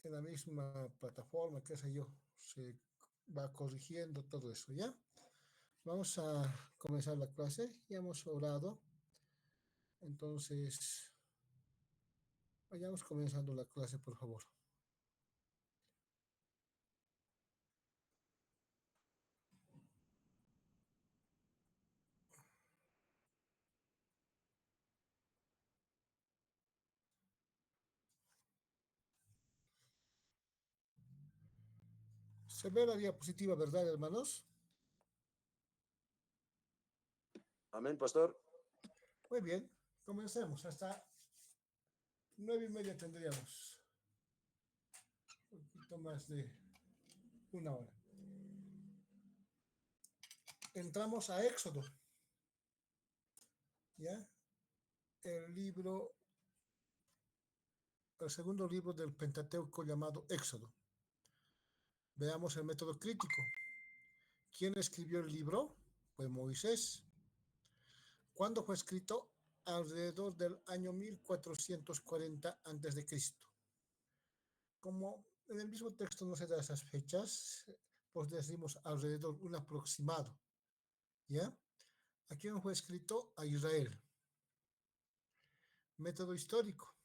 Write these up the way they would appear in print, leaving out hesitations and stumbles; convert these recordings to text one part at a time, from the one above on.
en la misma plataforma, qué sé yo, se va corrigiendo todo eso, ¿ya? Vamos a comenzar la clase, ya hemos orado, entonces vayamos comenzando la clase, por favor. Se ve la diapositiva, ¿verdad, hermanos? Amén, pastor. Muy bien, comencemos. Hasta 9:30 tendríamos. Un poquito más de una hora. Entramos a Éxodo. ¿Ya? El segundo libro del Pentateuco llamado Éxodo. Veamos el método crítico. ¿Quién escribió el libro? Pues Moisés. ¿Cuándo fue escrito? Alrededor del año 1440 a.C. Como en el mismo texto no se da esas fechas, pues decimos alrededor, un aproximado. ¿Ya? ¿A quién fue escrito? A Israel. Método histórico.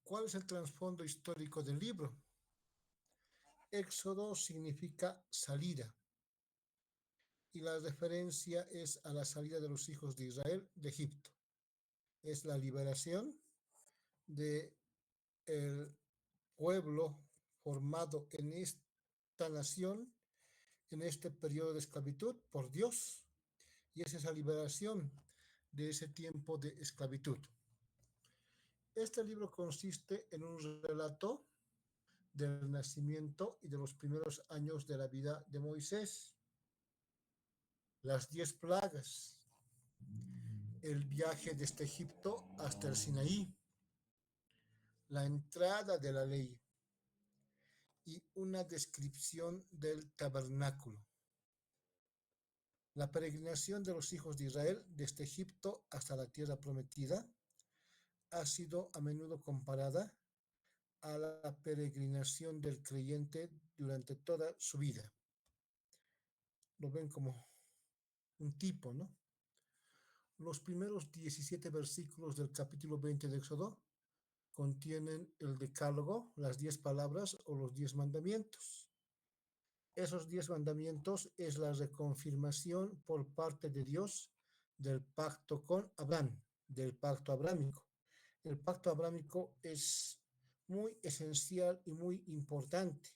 ¿Cuál es el trasfondo histórico del libro? Éxodo significa salida. Y la referencia es a la salida de los hijos de Israel de Egipto. Es la liberación del pueblo formado en esta nación, en este periodo de esclavitud, por Dios. Y es esa liberación de ese tiempo de esclavitud. Este libro consiste en un relato del nacimiento y de los primeros años de la vida de Moisés, las 10 plagas, el viaje desde Egipto hasta el Sinaí, la entrada de la ley y una descripción del tabernáculo. La peregrinación de los hijos de Israel desde Egipto hasta la tierra prometida ha sido a menudo comparada a la peregrinación del creyente durante toda su vida. Lo ven como un tipo, ¿no? Los primeros 17 versículos del capítulo 20 de Éxodo contienen el decálogo, las 10 palabras o los 10 mandamientos. Esos 10 mandamientos es la reconfirmación por parte de Dios del pacto con Abraham, del pacto abrámico. El pacto abrámico es muy esencial y muy importante.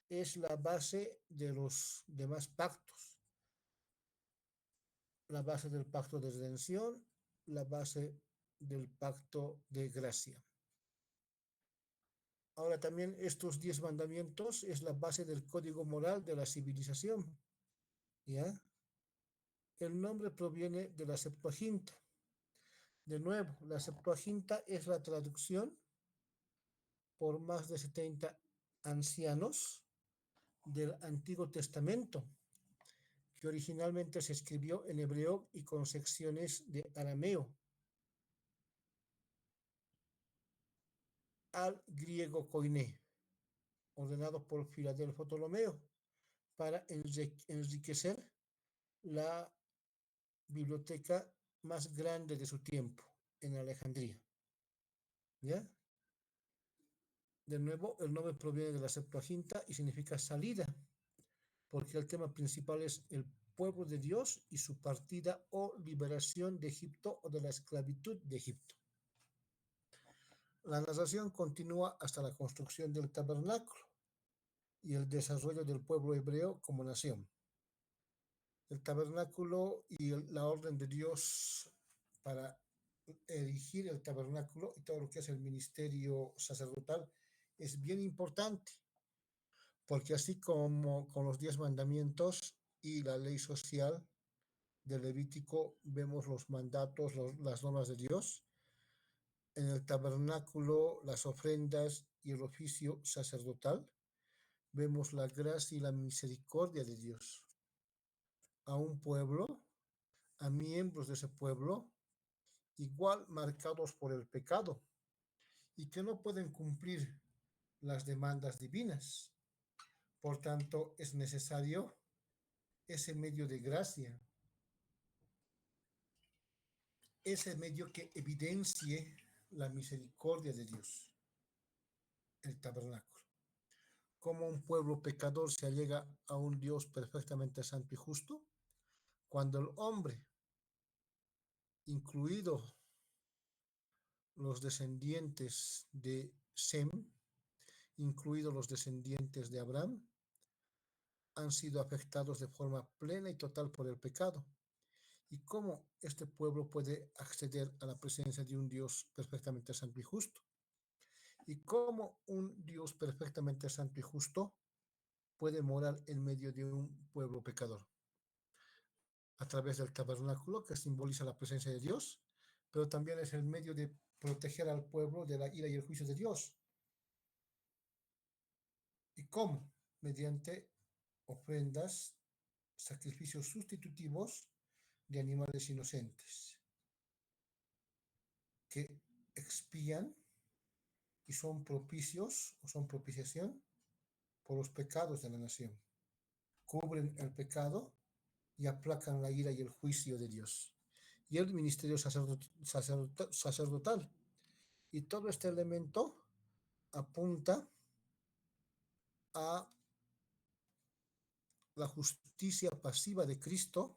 Es la base de los demás pactos. La base del pacto de redención, la base del pacto de gracia. Ahora también estos 10 mandamientos es la base del código moral de la civilización. ¿Ya? El nombre proviene de la Septuaginta. De nuevo, la Septuaginta es la traducción por más de 70 ancianos del Antiguo Testamento, que originalmente se escribió en hebreo y con secciones de arameo al griego koiné, ordenado por Filadelfo Ptolomeo, para enriquecer la biblioteca más grande de su tiempo en Alejandría. ¿Ya? De nuevo, el nombre proviene de la Septuaginta y significa salida, porque el tema principal es el pueblo de Dios y su partida o liberación de Egipto o de la esclavitud de Egipto. La narración continúa hasta la construcción del tabernáculo y el desarrollo del pueblo hebreo como nación. El tabernáculo y la orden de Dios para erigir el tabernáculo y todo lo que es el ministerio sacerdotal es bien importante, porque así como con los 10 mandamientos y la ley social de Levítico vemos los mandatos, las normas de Dios, en el tabernáculo, las ofrendas y el oficio sacerdotal, vemos la gracia y la misericordia de Dios a un pueblo, a miembros de ese pueblo, igual marcados por el pecado y que no pueden cumplir las demandas divinas. Por tanto, es necesario ese medio de gracia, ese medio que evidencie la misericordia de Dios, el tabernáculo. Como un pueblo pecador se allega a un Dios perfectamente santo y justo, cuando el hombre, incluido los descendientes de Sem, incluidos los descendientes de Abraham, han sido afectados de forma plena y total por el pecado. ¿Y cómo este pueblo puede acceder a la presencia de un Dios perfectamente santo y justo? ¿Y cómo un Dios perfectamente santo y justo puede morar en medio de un pueblo pecador? A través del tabernáculo, que simboliza la presencia de Dios, pero también es el medio de proteger al pueblo de la ira y el juicio de Dios. ¿Y cómo? Mediante ofrendas, sacrificios sustitutivos de animales inocentes que expían y son propicios o son propiciación por los pecados de la nación. Cubren el pecado y aplacan la ira y el juicio de Dios. Y el ministerio sacerdotal. Y todo este elemento apunta a la justicia pasiva de Cristo,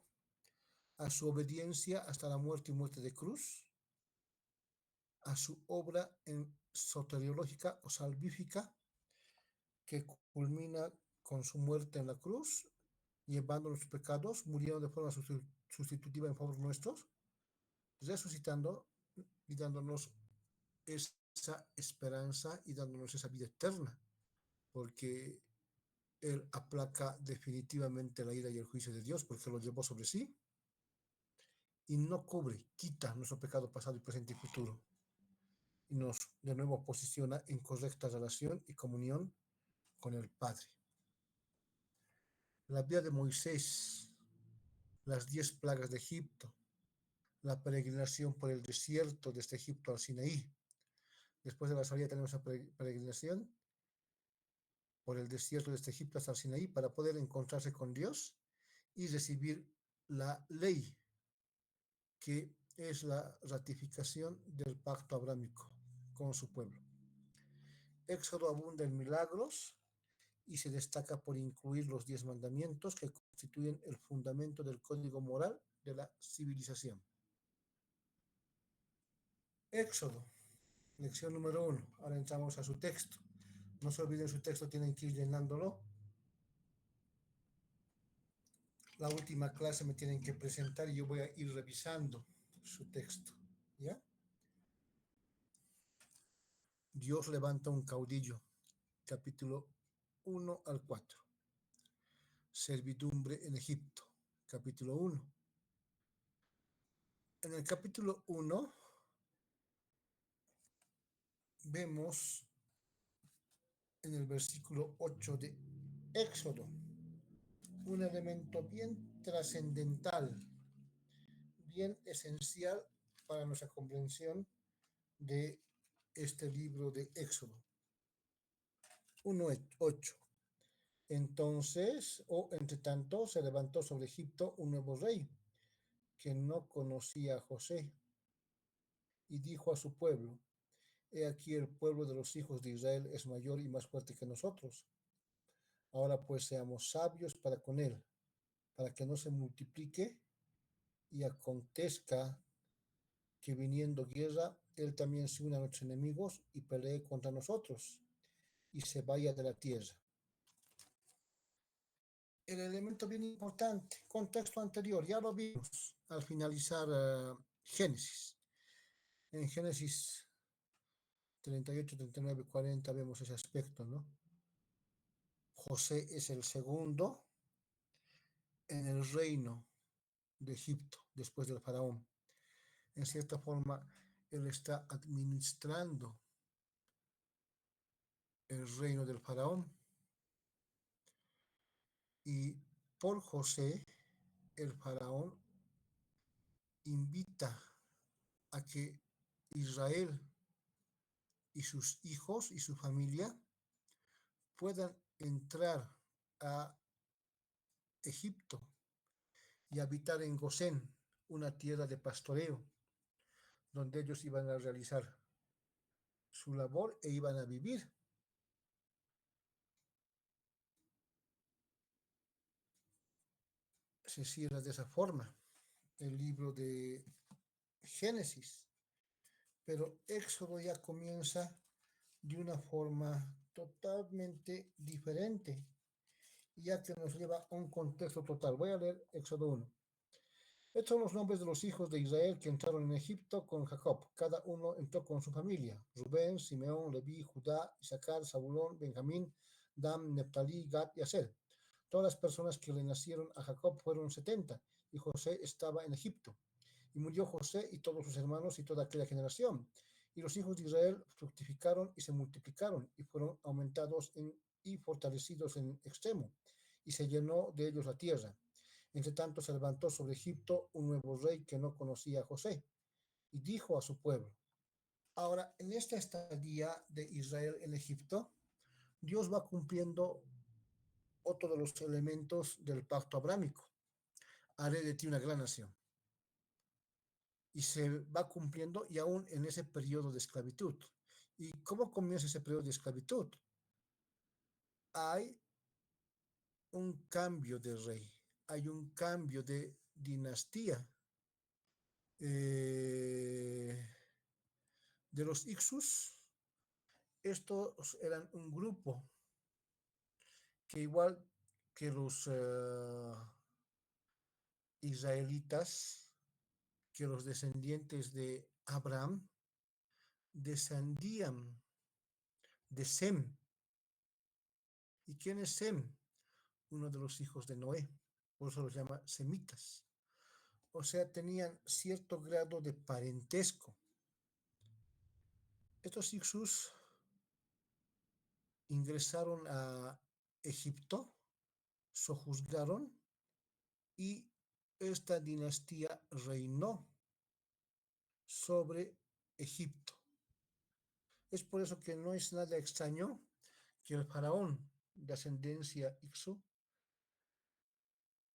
a su obediencia hasta la muerte y muerte de cruz, a su obra en soteriológica o salvífica, que culmina con su muerte en la cruz, llevando los pecados, muriendo de forma sustitutiva en favor nuestros, resucitando y dándonos esa esperanza y dándonos esa vida eterna, porque Él aplaca definitivamente la ira y el juicio de Dios, porque lo llevó sobre sí y no cubre, quita nuestro pecado pasado y presente y futuro, y nos de nuevo posiciona en correcta relación y comunión con el Padre. La vida de Moisés, las 10 plagas de Egipto, la peregrinación por el desierto desde Egipto al Sinaí. Después de la salida tenemos la peregrinación por el desierto desde Egipto hasta el Sinaí para poder encontrarse con Dios y recibir la ley, que es la ratificación del pacto abrámico con su pueblo. Éxodo abunda en milagros y se destaca por incluir los 10 mandamientos que constituyen el fundamento del código moral de la civilización. Éxodo, lección número 1. Ahora entramos a su texto. No se olviden su texto, tienen que ir llenándolo. La última clase me tienen que presentar y yo voy a ir revisando su texto. ¿Ya? Dios levanta un caudillo. Capítulo 1 al 4. Servidumbre en Egipto. Capítulo 1. En el capítulo 1 vemos en el versículo 8 de Éxodo un elemento bien trascendental, bien esencial para nuestra comprensión de este libro de Éxodo. 1:8. Entonces, entre tanto, se levantó sobre Egipto un nuevo rey que no conocía a José y dijo a su pueblo: He aquí el pueblo de los hijos de Israel es mayor y más fuerte que nosotros. Ahora pues seamos sabios para con él, para que no se multiplique y acontezca que viniendo guerra, él también se una a nuestros enemigos y pelee contra nosotros y se vaya de la tierra. El elemento bien importante, contexto anterior, ya lo vimos al finalizar Génesis. En Génesis 38, 39, 40 vemos ese aspecto, ¿no? José es el segundo en el reino de Egipto después del faraón. En cierta forma, él está administrando el reino del faraón y por José el faraón invita a que Israel y sus hijos y su familia puedan entrar a Egipto y habitar en Gosén, una tierra de pastoreo, donde ellos iban a realizar su labor e iban a vivir. Se cierra de esa forma el libro de Génesis, pero Éxodo ya comienza de una forma totalmente diferente, ya que nos lleva a un contexto total. Voy a leer Éxodo 1. Estos son los nombres de los hijos de Israel que entraron en Egipto con Jacob. Cada uno entró con su familia: Rubén, Simeón, Leví, Judá, Isaacar, Zabulón, Benjamín, Dan, Neftalí, Gad y Aser. Todas las personas que le nacieron a Jacob fueron 70, y José estaba en Egipto. Y murió José y todos sus hermanos y toda aquella generación. Y los hijos de Israel fructificaron y se multiplicaron y fueron aumentados y fortalecidos en extremo, y se llenó de ellos la tierra. Entre tanto se levantó sobre Egipto un nuevo rey que no conocía a José, y dijo a su pueblo. Ahora, en esta estadía de Israel en Egipto, Dios va cumpliendo otro de los elementos del pacto abrámico: haré de ti una gran nación. Y se va cumpliendo y aún en ese periodo de esclavitud. ¿Y cómo comienza ese periodo de esclavitud? Hay un cambio de rey, hay un cambio de dinastía. De los Ixus, estos eran un grupo que, igual que los israelitas, que los descendientes de Abraham, descendían de Sem. ¿Y quién es Sem? Uno de los hijos de Noé, por eso los llama semitas. O sea, tenían cierto grado de parentesco. Estos Ixus ingresaron a Egipto, sojuzgaron, y esta dinastía reinó sobre Egipto. Es por eso que no es nada extraño que el faraón de ascendencia Ixu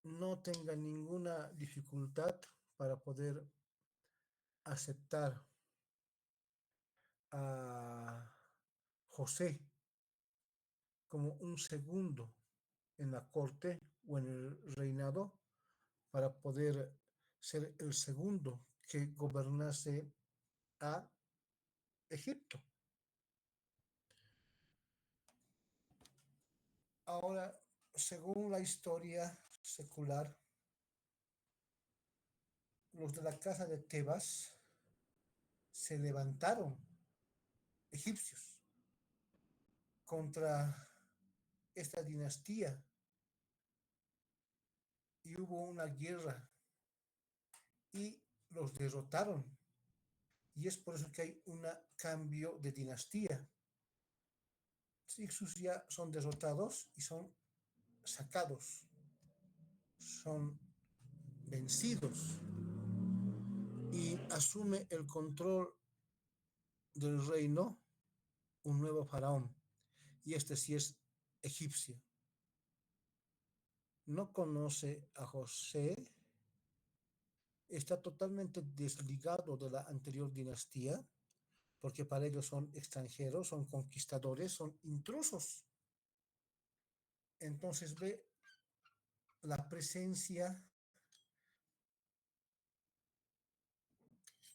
no tenga ninguna dificultad para poder aceptar a José como un segundo en la corte o en el reinado, para poder ser el segundo que gobernase a Egipto. Ahora, según la historia secular, los de la casa de Tebas se levantaron, egipcios, contra esta dinastía, y hubo una guerra y los derrotaron. Y es por eso que hay un cambio de dinastía. Los Ixus ya son derrotados y son sacados, son vencidos, y asume el control del reino un nuevo faraón, y este sí es egipcio. No conoce a José, está totalmente desligado de la anterior dinastía, porque para ellos son extranjeros, son conquistadores, son intrusos. Entonces ve la presencia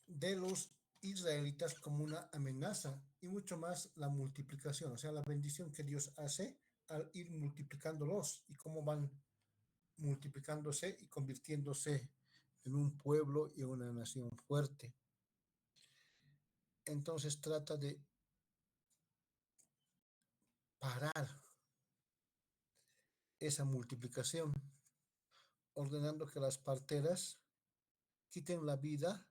de los israelitas como una amenaza, y mucho más la multiplicación, o sea, la bendición que Dios hace al ir multiplicándolos, y cómo van multiplicándose y convirtiéndose en un pueblo y una nación fuerte. Entonces trata de parar esa multiplicación, ordenando que las parteras quiten la vida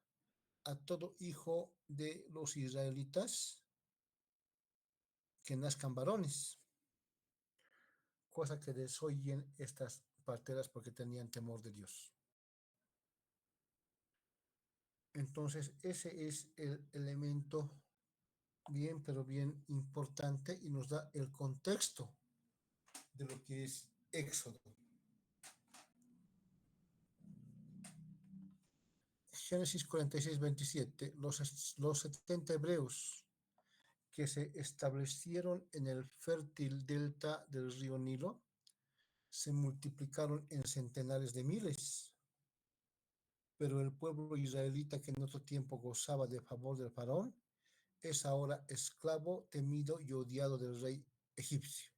a todo hijo de los israelitas que nazcan varones, cosa que desoyen estas parteras porque tenían temor de Dios. Entonces ese es el elemento bien, pero bien importante, y nos da el contexto de lo que es Éxodo. Génesis 46, 27. Los 70 hebreos que se establecieron en el fértil delta del río Nilo se multiplicaron en centenares de miles, pero el pueblo israelita que en otro tiempo gozaba del favor del faraón es ahora esclavo, temido y odiado del rey egipcio.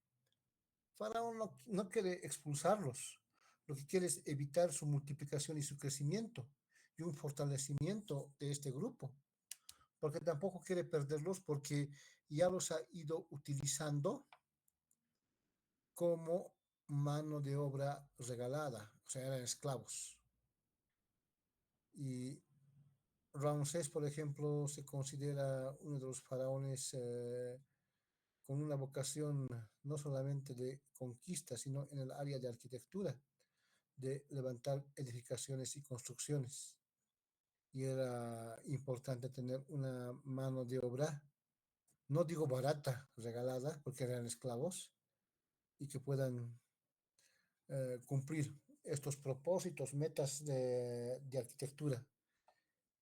Faraón no quiere expulsarlos, lo que quiere es evitar su multiplicación y su crecimiento y un fortalecimiento de este grupo, porque tampoco quiere perderlos porque ya los ha ido utilizando como mano de obra regalada, o sea, eran esclavos. Y Ramsés, por ejemplo, se considera uno de los faraones con una vocación no solamente de conquista, sino en el área de arquitectura, de levantar edificaciones y construcciones. Y era importante tener una mano de obra, no digo barata, regalada, porque eran esclavos, y que puedan cumplir estos propósitos, metas de arquitectura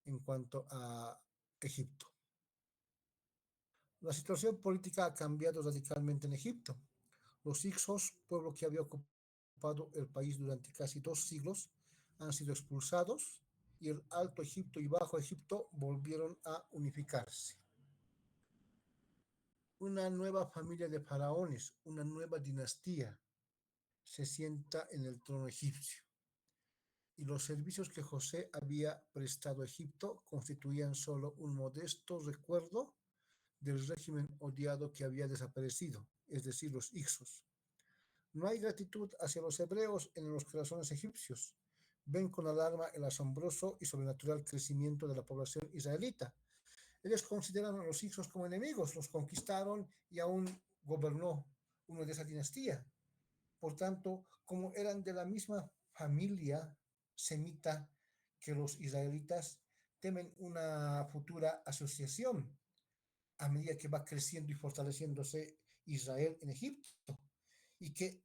en cuanto a Egipto. La situación política ha cambiado radicalmente en Egipto. Los Hicsos, pueblo que había ocupado el país durante casi 2 siglos, han sido expulsados y el Alto Egipto y Bajo Egipto volvieron a unificarse. Una nueva familia de faraones, una nueva dinastía, se sienta en el trono egipcio. Y los servicios que José había prestado a Egipto constituían solo un modesto recuerdo del régimen odiado que había desaparecido, es decir, los Hicsos. No hay gratitud hacia los hebreos en los corazones egipcios. Ven con alarma el asombroso y sobrenatural crecimiento de la población israelita. Ellos consideran a los Hicsos como enemigos, los conquistaron y aún gobernó uno de esa dinastía. Por tanto, como eran de la misma familia semita que los israelitas, temen una futura asociación a medida que va creciendo y fortaleciéndose Israel en Egipto, y que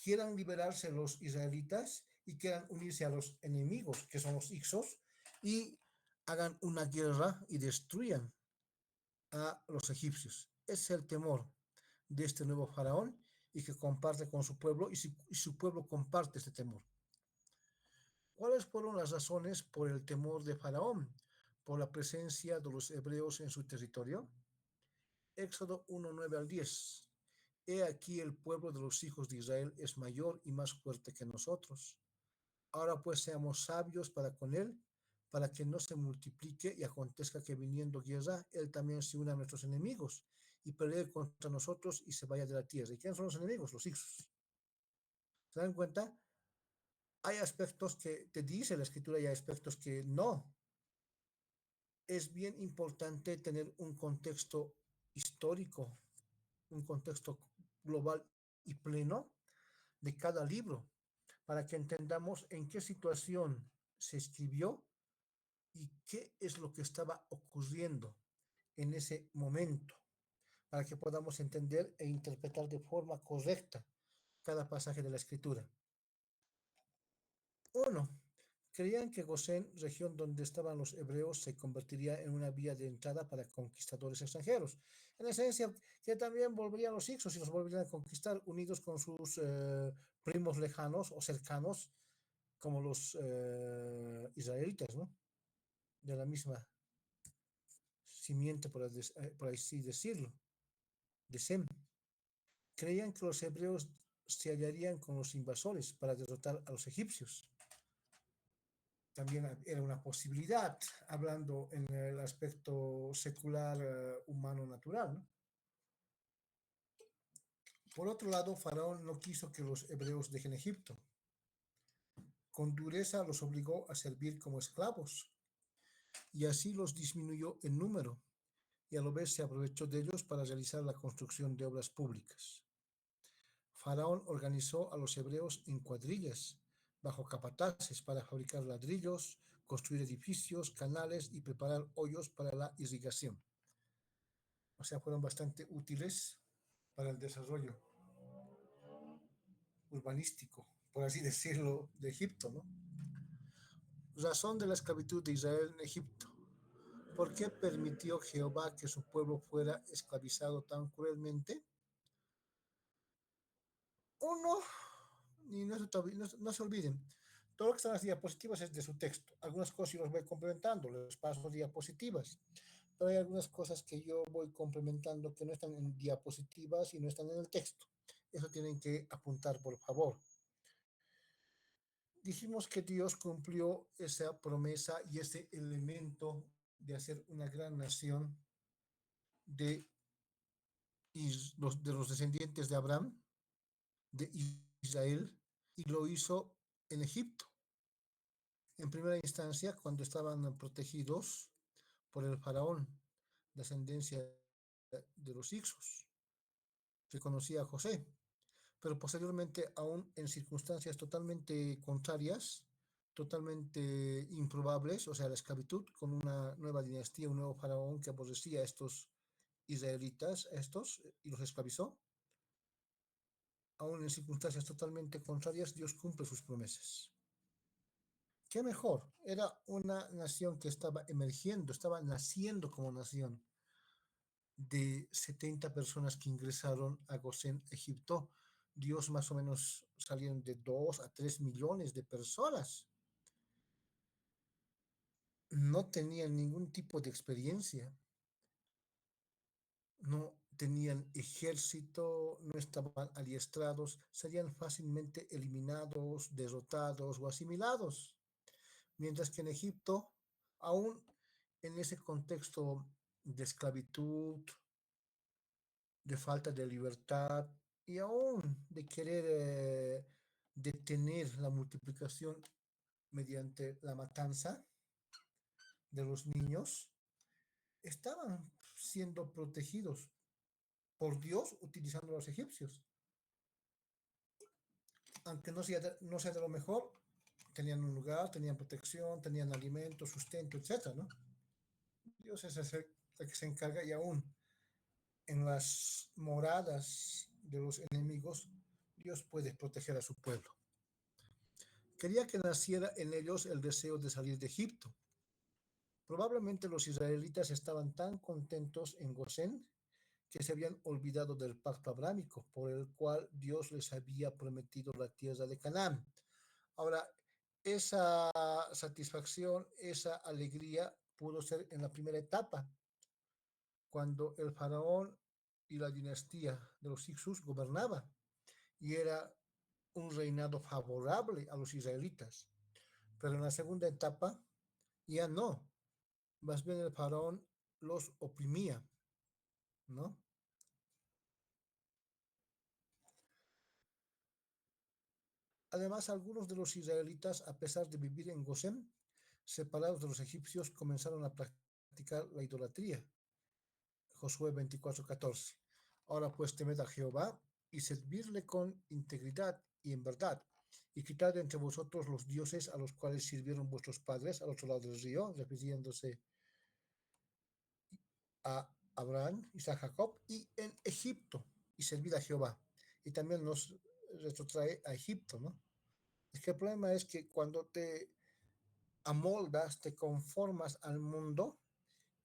quieran liberarse los israelitas y quieran unirse a los enemigos, que son los Ixos, y hagan una guerra y destruyan a los egipcios. Es el temor de este nuevo faraón y que comparte con su pueblo y su pueblo comparte este temor. ¿Cuáles fueron las razones por el temor de Faraón, por la presencia de los hebreos en su territorio? Éxodo 1, 9 al 10. He aquí el pueblo de los hijos de Israel es mayor y más fuerte que nosotros. Ahora pues seamos sabios para con él, para que no se multiplique y acontezca que viniendo guerra, él también se una a nuestros enemigos y pelee contra nosotros y se vaya de la tierra. ¿Y quiénes son los enemigos? Los hijos. ¿Se dan cuenta? Hay aspectos que te dice la escritura y hay aspectos que no. Es bien importante tener un contexto histórico, un contexto global y pleno de cada libro, para que entendamos en qué situación se escribió y qué es lo que estaba ocurriendo en ese momento, para que podamos entender e interpretar de forma correcta cada pasaje de la escritura. 1. Creían que Gosén, región donde estaban los hebreos, se convertiría en una vía de entrada para conquistadores extranjeros. En esencia, que también volverían los hicsos y los volverían a conquistar unidos con sus primos lejanos o cercanos, como los israelitas, ¿no? De la misma simiente, por así decirlo, de Sem. Creían que los hebreos se hallarían con los invasores para derrotar a los egipcios. También era una posibilidad, hablando en el aspecto secular, humano, natural, ¿no? Por otro lado, Faraón no quiso que los hebreos dejen Egipto. Con dureza los obligó a servir como esclavos y así los disminuyó en número y a lo vez se aprovechó de ellos para realizar la construcción de obras públicas. Faraón organizó a los hebreos en cuadrillas, bajo capataces, para fabricar ladrillos, construir edificios, canales y preparar hoyos para la irrigación. O sea, fueron bastante útiles para el desarrollo urbanístico, por así decirlo, de Egipto, ¿no? Razón de la esclavitud de Israel en Egipto. ¿Por qué permitió Jehová que su pueblo fuera esclavizado tan cruelmente? Uno, y no se olviden, todo lo que está en las diapositivas es de su texto. Algunas cosas yo los voy complementando, les paso diapositivas, pero hay algunas cosas que yo voy complementando que no están en diapositivas y no están en el texto. Eso tienen que apuntar, por favor. Dijimos que Dios cumplió esa promesa y ese elemento de hacer una gran nación de, de los descendientes de Abraham, de Israel, y lo hizo en Egipto. En primera instancia, cuando estaban protegidos por el faraón, descendencia de los Ixos, que conocía a José, pero posteriormente, aún en circunstancias totalmente contrarias, totalmente improbables, o sea, la esclavitud con una nueva dinastía, un nuevo faraón que aborrecía a estos israelitas, y los esclavizó, aún en circunstancias totalmente contrarias, Dios cumple sus promesas. ¿Qué mejor? Era una nación que estaba emergiendo, estaba naciendo como nación de 70 personas que ingresaron a Gosén, Egipto. Dios más o menos salieron de 2 a 3 millones de personas. No tenían ningún tipo de experiencia, no tenían ejército, no estaban adiestrados, serían fácilmente eliminados, derrotados o asimilados. Mientras que en Egipto, aún en ese contexto de esclavitud, de falta de libertad y aún de querer detener la multiplicación mediante la matanza de los niños, estaban siendo protegidos por Dios utilizando a los egipcios. Aunque no sea de lo mejor, tenían un lugar, tenían protección, tenían alimento, sustento, etc., ¿no? Dios es el que se encarga y aún en las moradas de los enemigos, Dios puede proteger a su pueblo. Quería que naciera en ellos el deseo de salir de Egipto. Probablemente los israelitas estaban tan contentos en Gosén que se habían olvidado del pacto abrámico por el cual Dios les había prometido la tierra de Canaán. Ahora, esa satisfacción, esa alegría pudo ser en la primera etapa, cuando el faraón y la dinastía de los Hicsus gobernaba y era un reinado favorable a los israelitas. Pero en la segunda etapa ya no, más bien el faraón los oprimía, ¿no? Además, algunos de los israelitas, a pesar de vivir en Gosén, separados de los egipcios, comenzaron a practicar la idolatría. Josué 24:14. Ahora pues temed a Jehová y servirle con integridad y en verdad, y quitad de entre vosotros los dioses a los cuales sirvieron vuestros padres al otro lado del río, refiriéndose a Abraham, Isaac, Jacob, y en Egipto, y servid a Jehová. Y también nos retrotrae a Egipto, ¿no? Es que el problema es que cuando te amoldas, te conformas al mundo,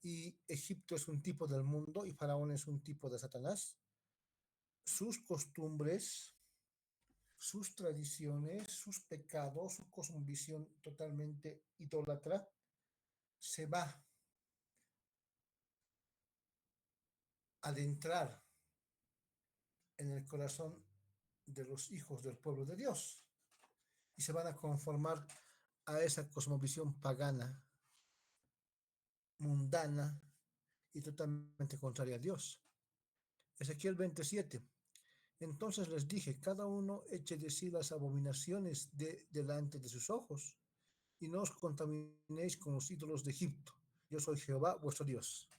y Egipto es un tipo del mundo y Faraón es un tipo de Satanás, sus costumbres, sus tradiciones, sus pecados, su cosmovisión totalmente idólatra, se va a adentrar en el corazón de los hijos del pueblo de Dios y se van a conformar a esa cosmovisión pagana, mundana y totalmente contraria a Dios. Ezequiel 27. Entonces les dije, cada uno eche de sí las abominaciones delante de sus ojos y no os contaminéis con los ídolos de Egipto. Yo soy Jehová, vuestro Dios.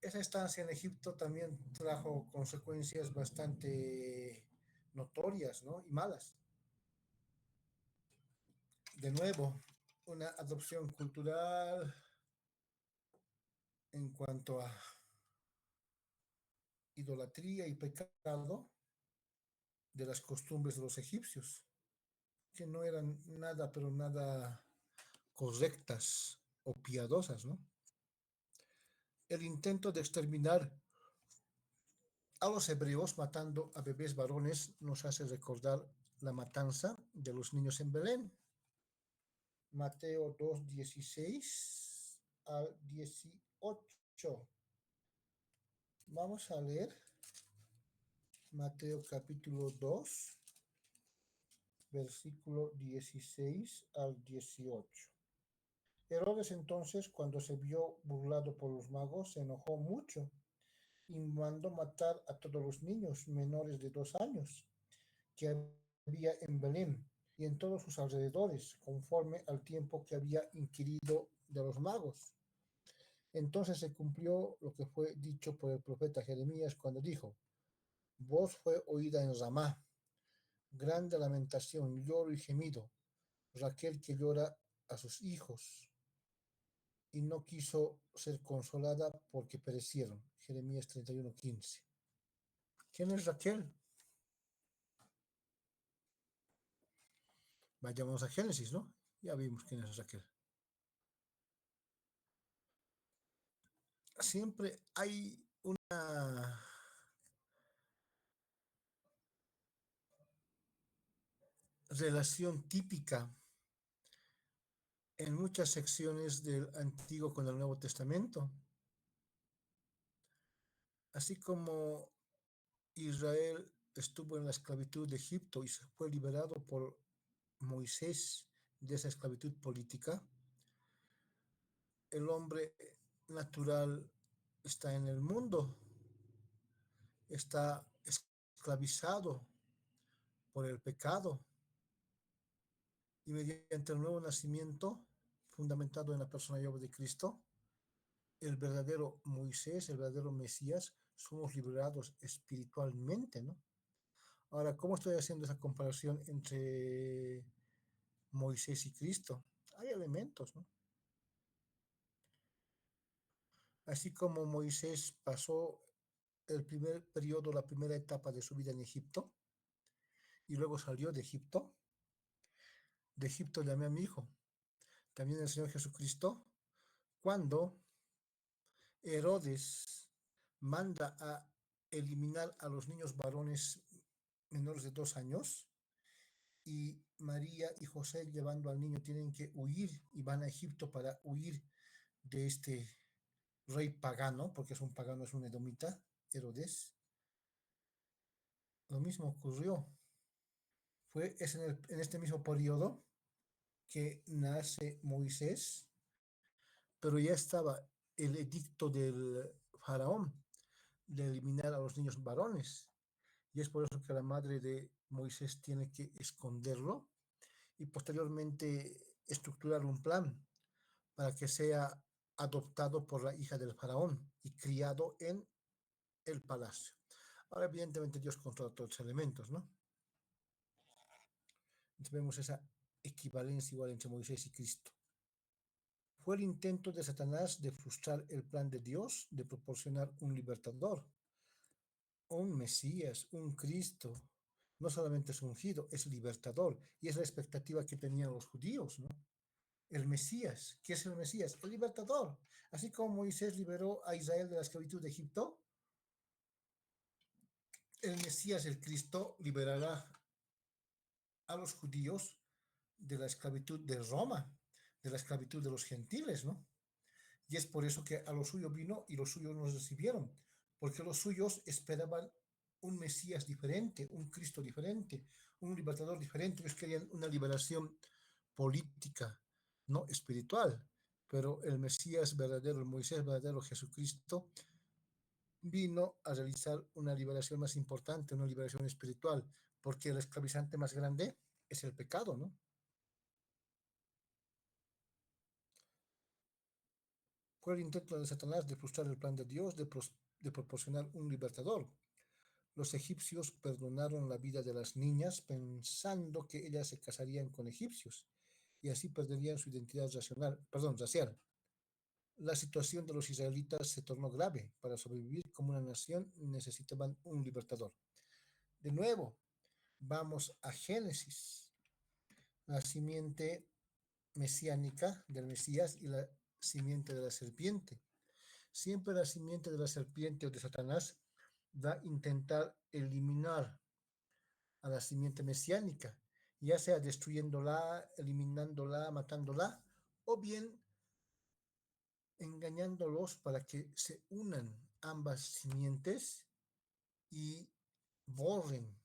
Esa estancia en Egipto también trajo consecuencias bastante notorias, ¿no? Y malas. De nuevo, una adopción cultural en cuanto a idolatría y pecado de las costumbres de los egipcios, que no eran nada, pero nada correctas o piadosas, ¿no? El intento de exterminar a los hebreos matando a bebés varones nos hace recordar la matanza de los niños en Belén. Mateo 2:16 al 18. Vamos a leer Mateo capítulo 2, versículo 16 al 18. Herodes entonces, cuando se vio burlado por los magos, se enojó mucho y mandó matar a todos los niños menores de 2 años que había en Belén y en todos sus alrededores, conforme al tiempo que había inquirido de los magos. Entonces se cumplió lo que fue dicho por el profeta Jeremías cuando dijo: voz fue oída en Ramá, grande lamentación, lloro y gemido, Raquel que llora a sus hijos y no quiso ser consolada porque perecieron. Jeremías 31:15. ¿Quién es Raquel? Vayamos a Génesis, ¿no? Ya vimos quién es Raquel. Siempre hay una relación típica en muchas secciones del Antiguo con el Nuevo Testamento. Así como Israel estuvo en la esclavitud de Egipto y se fue liberado por Moisés de esa esclavitud política, el hombre natural está en el mundo, está esclavizado por el pecado y mediante el nuevo nacimiento fundamentado en la persona y obra de Cristo, el verdadero Moisés, el verdadero Mesías, somos liberados espiritualmente, ¿no? Ahora, ¿cómo estoy haciendo esa comparación entre Moisés y Cristo? Hay elementos, ¿no? Así como Moisés pasó el primer periodo, la primera etapa de su vida en Egipto, y luego salió de Egipto llamé a mi hijo. También el Señor Jesucristo, cuando Herodes manda a eliminar a los niños varones menores de 2 años, y María y José llevando al niño tienen que huir y van a Egipto para huir de este rey pagano, porque es un pagano, es un edomita, Herodes. Lo mismo ocurrió. Es en este mismo periodo que nace Moisés, pero ya estaba el edicto del faraón de eliminar a los niños varones. Y es por eso que la madre de Moisés tiene que esconderlo y posteriormente estructurar un plan para que sea adoptado por la hija del faraón y criado en el palacio. Ahora, evidentemente, Dios controla todos los elementos, ¿no? Entonces vemos esa equivalencia igual entre Moisés y Cristo. Fue el intento de Satanás de frustrar el plan de Dios de proporcionar un libertador, un Mesías, un Cristo. No solamente es ungido, es libertador. Y es la expectativa que tenían los judíos, ¿no? El Mesías. ¿Qué es el Mesías? El libertador. Así como Moisés liberó a Israel de la esclavitud de Egipto, el Mesías, el Cristo, liberará a los judíos de la esclavitud de Roma, de la esclavitud de los gentiles, ¿no? Y es por eso que a los suyos vino y los suyos nos recibieron, porque los suyos esperaban un Mesías diferente, un Cristo diferente, un libertador diferente. Ellos querían una liberación política, no espiritual. Pero el Mesías verdadero, el Moisés verdadero, Jesucristo, vino a realizar una liberación más importante, una liberación espiritual, porque el esclavizante más grande es el pecado, ¿no? Fue el intento de Satanás de frustrar el plan de Dios de proporcionar un libertador. Los egipcios perdonaron la vida de las niñas pensando que ellas se casarían con egipcios y así perderían su identidad racial. La situación de los israelitas se tornó grave. Para sobrevivir como una nación necesitaban un libertador. De nuevo, Vamos a Génesis, la simiente mesiánica del Mesías y la simiente de la serpiente. Siempre la simiente de la serpiente o de Satanás va a intentar eliminar a la simiente mesiánica, ya sea destruyéndola, eliminándola, matándola, o bien engañándolos para que se unan ambas simientes y borren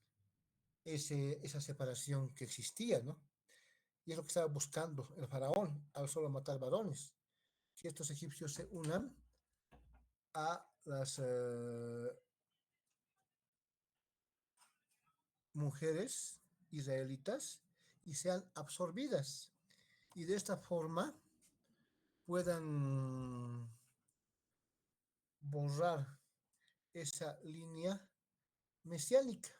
esa separación que existía, ¿no? Y es lo que estaba buscando el faraón al solo matar varones, que estos egipcios se unan a las mujeres israelitas y sean absorbidas. Y de esta forma puedan borrar esa línea mesiánica,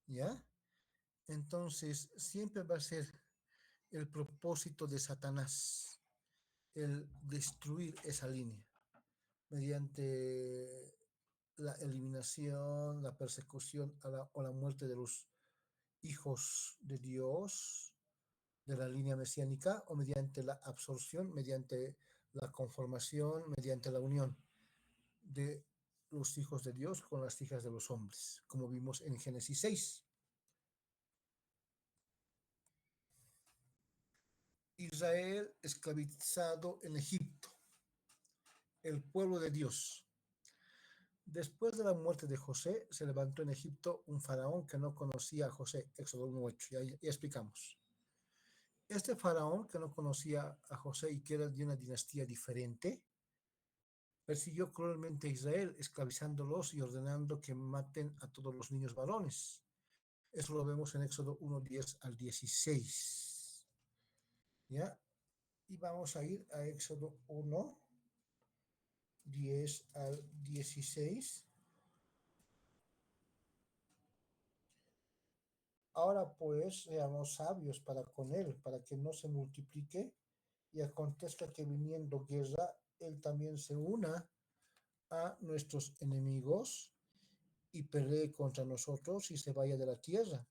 ¿ya? Entonces, siempre va a ser el propósito de Satanás, el destruir esa línea mediante la eliminación, la persecución o la muerte de los hijos de Dios de la línea mesiánica o mediante la absorción, mediante la conformación, mediante la unión de los hijos de Dios con las hijas de los hombres, como vimos en Génesis 6. Israel esclavizado en Egipto, el pueblo de Dios. Después de la muerte de José, se levantó en Egipto un faraón que no conocía a José, Éxodo 1:8, ya explicamos. Este faraón que no conocía a José y que era de una dinastía diferente, persiguió cruelmente a Israel, esclavizándolos y ordenando que maten a todos los niños varones. Eso lo vemos en Éxodo 1:10 al 16. ¿Ya? Y vamos a ir a Éxodo 1:10 al 16. Ahora pues seamos sabios para con él, para que no se multiplique y acontezca que viniendo guerra, él también se una a nuestros enemigos y pelee contra nosotros y se vaya de la tierra.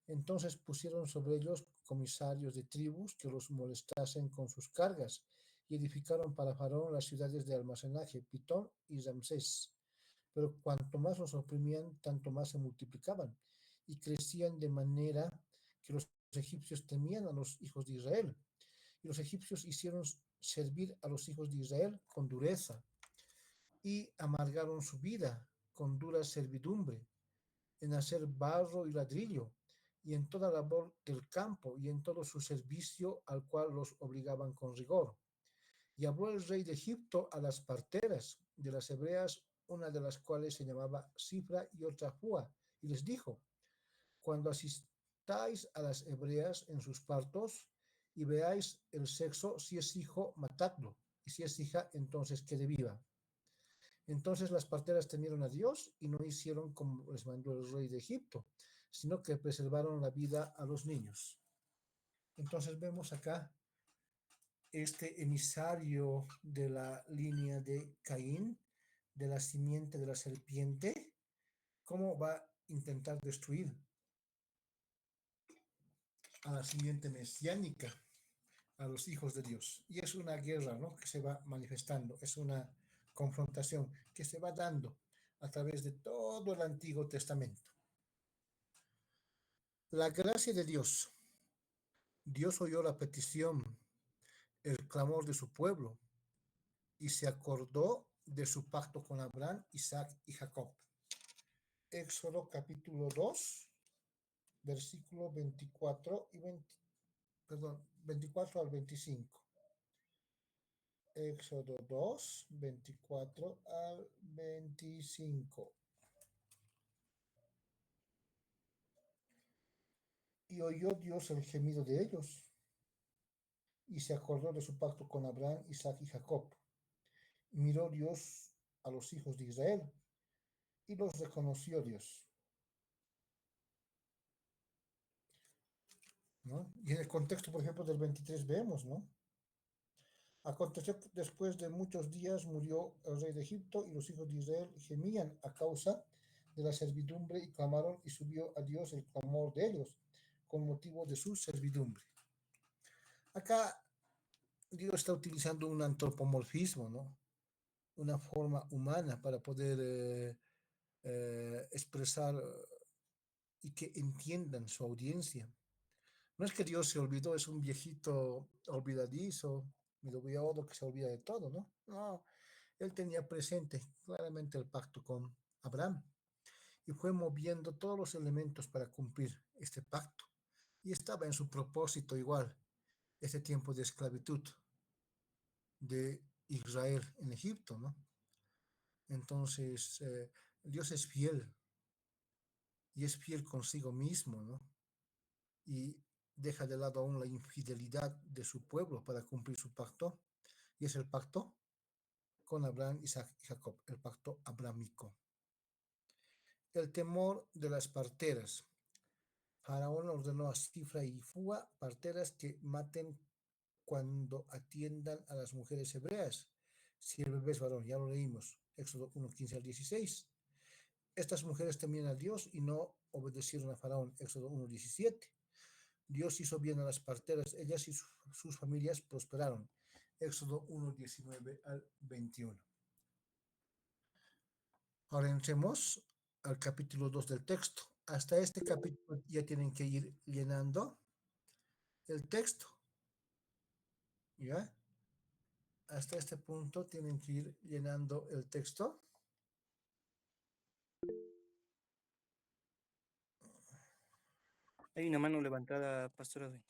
Entonces pusieron sobre ellos comisarios de tribus que los molestasen con sus cargas y edificaron para Faraón las ciudades de almacenaje, Pitón y Ramsés. Pero cuanto más los oprimían, tanto más se multiplicaban y crecían de manera que los egipcios temían a los hijos de Israel. Y los egipcios hicieron servir a los hijos de Israel con dureza y amargaron su vida con dura servidumbre en hacer barro y ladrillo, y en toda labor del campo, y en todo su servicio al cual los obligaban con rigor. Y habló el rey de Egipto a las parteras de las hebreas, una de las cuales se llamaba Cifra y otra Fua, y les dijo, cuando asistáis a las hebreas en sus partos y veáis el sexo, si es hijo, matadlo, y si es hija, entonces quede viva. Entonces las parteras temieron a Dios y no hicieron como les mandó el rey de Egipto, sino que preservaron la vida a los niños. Entonces vemos acá este emisario de la línea de Caín, de la simiente de la serpiente, cómo va a intentar destruir a la simiente mesiánica, a los hijos de Dios. Y es una guerra, ¿no?, que se va manifestando, es una confrontación que se va dando a través de todo el Antiguo Testamento. La gracia de Dios. Dios oyó la petición, el clamor de su pueblo y se acordó de su pacto con Abraham, Isaac y Jacob. Éxodo capítulo 2, versículo 24 y 20, perdón, 24 al 25. Éxodo 2, 24 al 25. Y oyó Dios el gemido de ellos, y se acordó de su pacto con Abraham, Isaac y Jacob. Y miró Dios a los hijos de Israel, y los reconoció Dios. ¿No? Y en el contexto, por ejemplo, del 23 vemos, ¿no? Aconteció que después de muchos días murió el rey de Egipto y los hijos de Israel gemían a causa de la servidumbre y clamaron y subió a Dios el clamor de ellos con motivo de su servidumbre. Acá Dios está utilizando un antropomorfismo, ¿no? Una forma humana para poder expresar y que entiendan su audiencia. No es que Dios se olvidó, es un viejito olvidadizo, medio que se olvida de todo, ¿no? No, él tenía presente claramente el pacto con Abraham y fue moviendo todos los elementos para cumplir este pacto. Y estaba en su propósito igual, este tiempo de esclavitud de Israel en Egipto, ¿no? Entonces, Dios es fiel y es fiel consigo mismo, ¿no? Y deja de lado aún la infidelidad de su pueblo para cumplir su pacto, y es el pacto con Abraham, Isaac y Jacob, el pacto abrámico. El temor de las parteras. Faraón ordenó a Cifra y Fua, parteras, que maten cuando atiendan a las mujeres hebreas. Si el bebé es varón, ya lo leímos, Éxodo 1:15 al 16. Estas mujeres temían a Dios y no obedecieron a Faraón, Éxodo 1:17. Dios hizo bien a las parteras, ellas y sus familias prosperaron, Éxodo 1:19 al 21. Ahora entremos al capítulo 2 del texto. Hasta este capítulo ya tienen que ir llenando el texto, ¿ya? Hasta este punto tienen que ir llenando el texto. Hay una mano levantada, Pastor Edwin.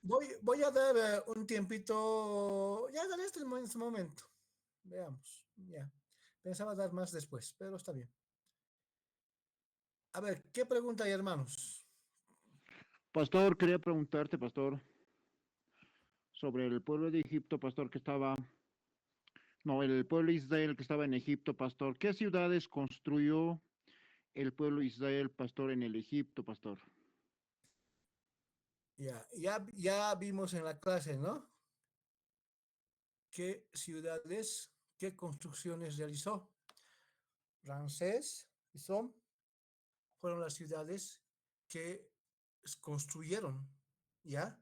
Voy a dar un tiempito, ya daré este en este momento. Veamos, ya. Pensaba dar más después, pero está bien. A ver, ¿qué pregunta hay, hermanos? Pastor, quería preguntarte, pastor, sobre el pueblo de Egipto, pastor, el pueblo de Israel que estaba en Egipto, pastor. ¿Qué ciudades construyó el pueblo de Israel, pastor, en el Egipto, pastor? Ya vimos en la clase, ¿no? ¿Qué ciudades, qué construcciones realizó? Ramsés y Som fueron las ciudades que construyeron, ¿ya?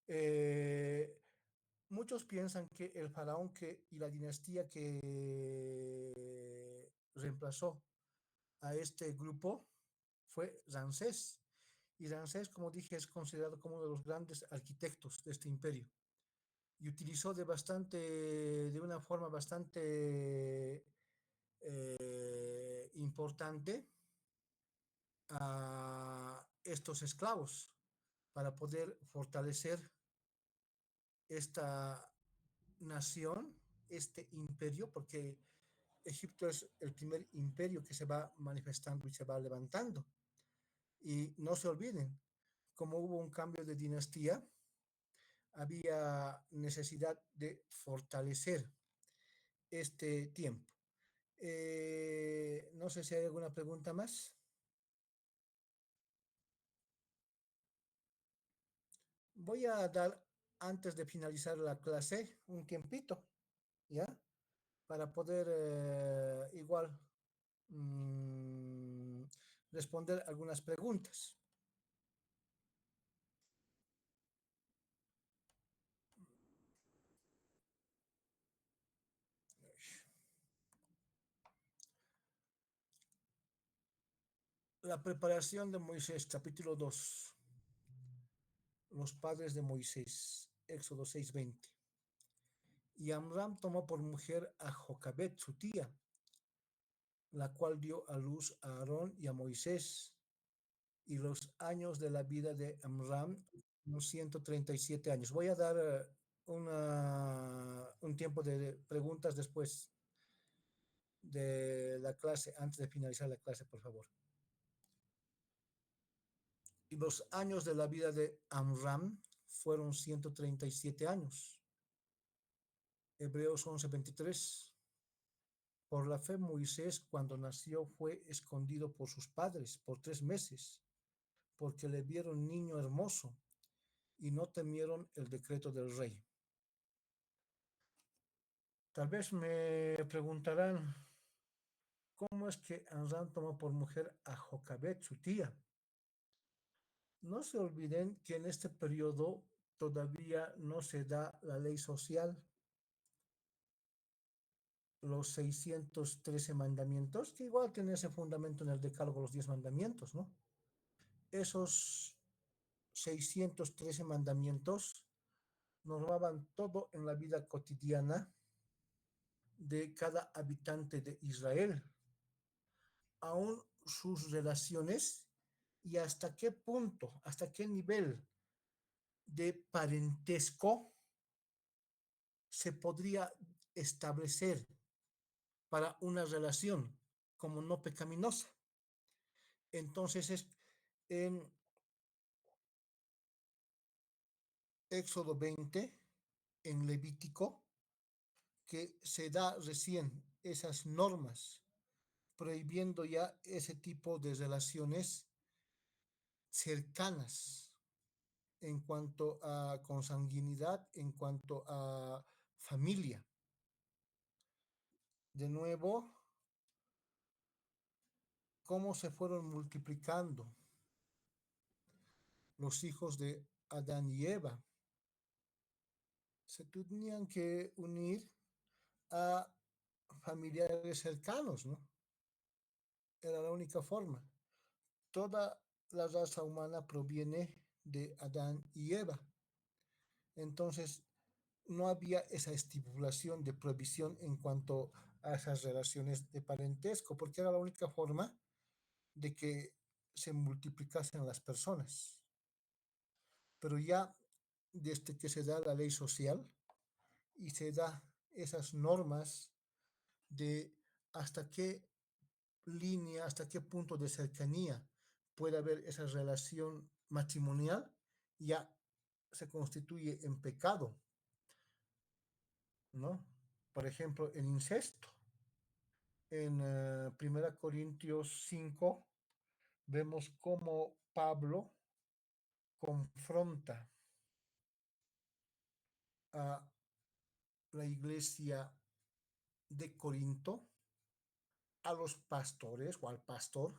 Eh, Muchos piensan que el faraón y la dinastía que reemplazó a este grupo fue Ramsés. Y Ramsés, como dije, es considerado como uno de los grandes arquitectos de este imperio. Y utilizó de una forma bastante importante a estos esclavos para poder fortalecer esta nación, este imperio, porque Egipto es el primer imperio que se va manifestando y se va levantando. Y no se olviden, como hubo un cambio de dinastía, había necesidad de fortalecer este tiempo. No sé si hay alguna pregunta más. Voy a dar, antes de finalizar la clase, un tiempito, ¿ya? Para poder igual mm, responder algunas preguntas. La preparación de Moisés, capítulo 2. Los padres de Moisés, Éxodo 6:20. Y Amram tomó por mujer a Jocabet, su tía, la cual dio a luz a Aarón y a Moisés. Y los años de la vida de Amram, unos 137 años. Voy a dar un tiempo de preguntas después de la clase, antes de finalizar la clase, por favor. Y los años de la vida de Amram fueron 137 años. Hebreos 11:23. Por la fe, Moisés, cuando nació, fue escondido por sus padres por 3 meses, porque le vieron niño hermoso y no temieron el decreto del rey. Tal vez me preguntarán, cómo es que Amram tomó por mujer a Jocabet, su tía. No se olviden que en este periodo todavía no se da la ley social, los 613 mandamientos, que igual tiene ese fundamento en el decálogo, los 10 mandamientos, ¿no? Esos 613 mandamientos normaban todo en la vida cotidiana de cada habitante de Israel, aún sus relaciones y hasta qué punto, hasta qué nivel de parentesco se podría establecer para una relación como no pecaminosa. Entonces es en Éxodo 20, en Levítico, que se da recién esas normas prohibiendo ya ese tipo de relaciones cercanas en cuanto a consanguinidad, en cuanto a familia. De nuevo, cómo se fueron multiplicando los hijos de Adán y Eva. Se tenían que unir a familiares cercanos, ¿no? Era la única forma. Toda la raza humana proviene de Adán y Eva. Entonces, no había esa estipulación de prohibición en cuanto a esas relaciones de parentesco, porque era la única forma de que se multiplicasen las personas. Pero ya desde que se da la ley social y se da esas normas de hasta qué línea, hasta qué punto de cercanía puede haber esa relación matrimonial, ya se constituye en pecado, ¿no? Por ejemplo, el incesto. En 1 Corintios 5 vemos cómo Pablo confronta a la iglesia de Corinto, a los pastores o al pastor,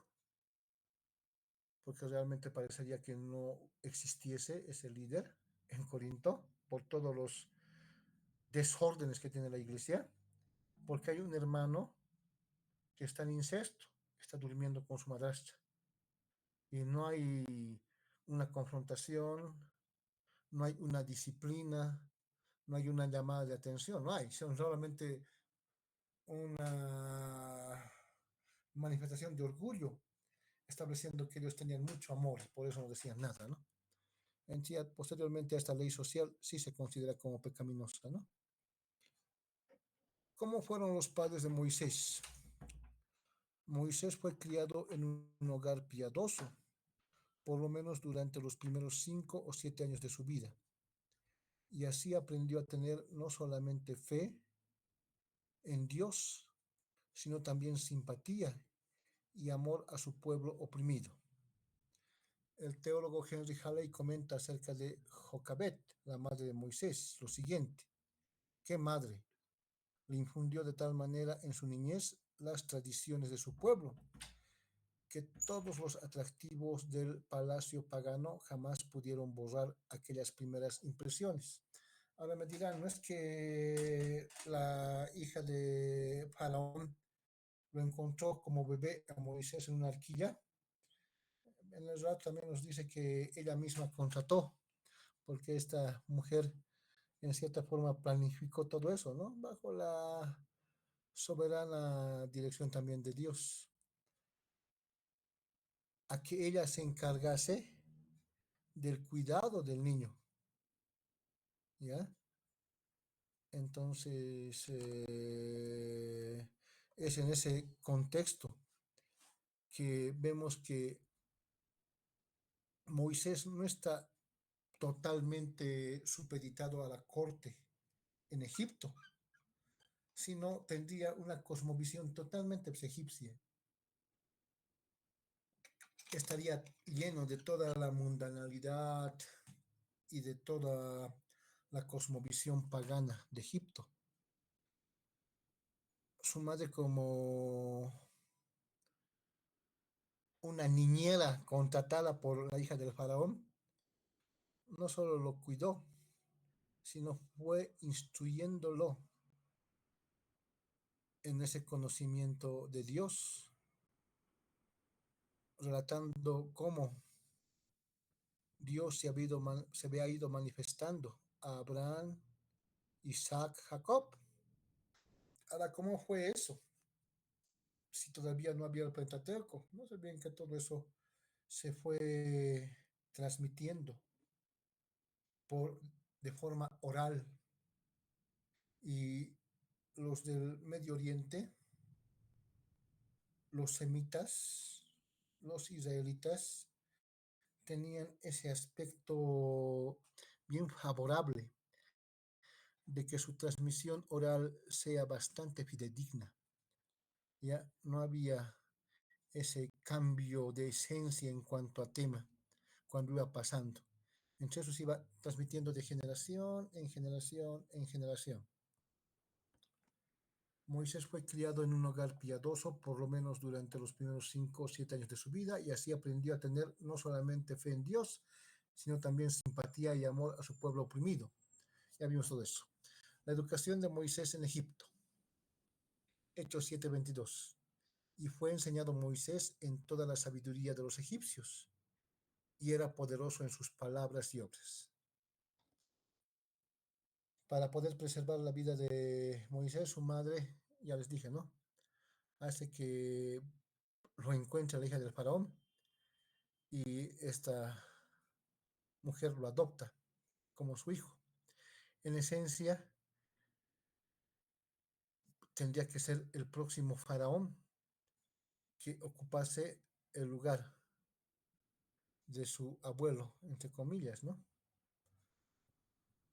porque realmente parecería que no existiese ese líder en Corinto por todos los desórdenes que tiene la iglesia, porque hay un hermano que está en incesto, está durmiendo con su madrastra y no hay una confrontación, no hay una disciplina, no hay una llamada de atención, no hay, son solamente una manifestación de orgullo, estableciendo que ellos tenían mucho amor, por eso no decían nada, ¿no? En sí, posteriormente a esta ley social sí se considera como pecaminosa, ¿no? ¿Cómo fueron los padres de Moisés? Moisés fue criado en un hogar piadoso, por lo menos durante los primeros 5 o 7 años de su vida, y así aprendió a tener no solamente fe en Dios, sino también simpatía y amor a su pueblo oprimido. El teólogo Henry Halley comenta acerca de Jocabet, la madre de Moisés, lo siguiente: ¿qué madre? Le infundió de tal manera en su niñez las tradiciones de su pueblo, que todos los atractivos del palacio pagano jamás pudieron borrar aquellas primeras impresiones. Ahora me dirán, ¿no es que la hija de Faraón lo encontró como bebé a Moisés en una arquilla? En el rato también nos dice que ella misma contrató, porque esta mujer en cierta forma planificó todo eso, ¿no? Bajo la soberana dirección también de Dios, a que ella se encargase del cuidado del niño, ¿ya? Entonces, es en ese contexto que vemos que Moisés no está totalmente supeditado a la corte en Egipto, sino tendría una cosmovisión totalmente egipcia. Estaría lleno de toda la mundanalidad y de toda la cosmovisión pagana de Egipto. Su madre, como una niñera contratada por la hija del faraón, no solo lo cuidó, sino fue instruyéndolo en ese conocimiento de Dios, relatando cómo Dios se había ido manifestando a Abraham, Isaac, Jacob. Ahora, ¿cómo fue eso? Si todavía no había el Pentateuco, no sé bien que todo eso se fue transmitiendo por, de forma oral, y los del Medio Oriente, los semitas, los israelitas, tenían ese aspecto bien favorable de que su transmisión oral sea bastante fidedigna. Ya no había ese cambio de esencia en cuanto a tema cuando iba pasando. Entonces eso se iba transmitiendo de generación en generación en generación. Moisés fue criado en un hogar piadoso por lo menos durante los primeros 5 o 7 años de su vida, y así aprendió a tener no solamente fe en Dios, sino también simpatía y amor a su pueblo oprimido. Ya vimos todo eso. La educación de Moisés en Egipto. Hechos 7:22. Y fue enseñado Moisés en toda la sabiduría de los egipcios, y era poderoso en sus palabras y obras. Para poder preservar la vida de Moisés, su madre, ya les dije, ¿no?, hace que lo encuentre la hija del faraón, y esta mujer lo adopta como su hijo. En esencia, tendría que ser el próximo faraón que ocupase el lugar de su abuelo, entre comillas, ¿no?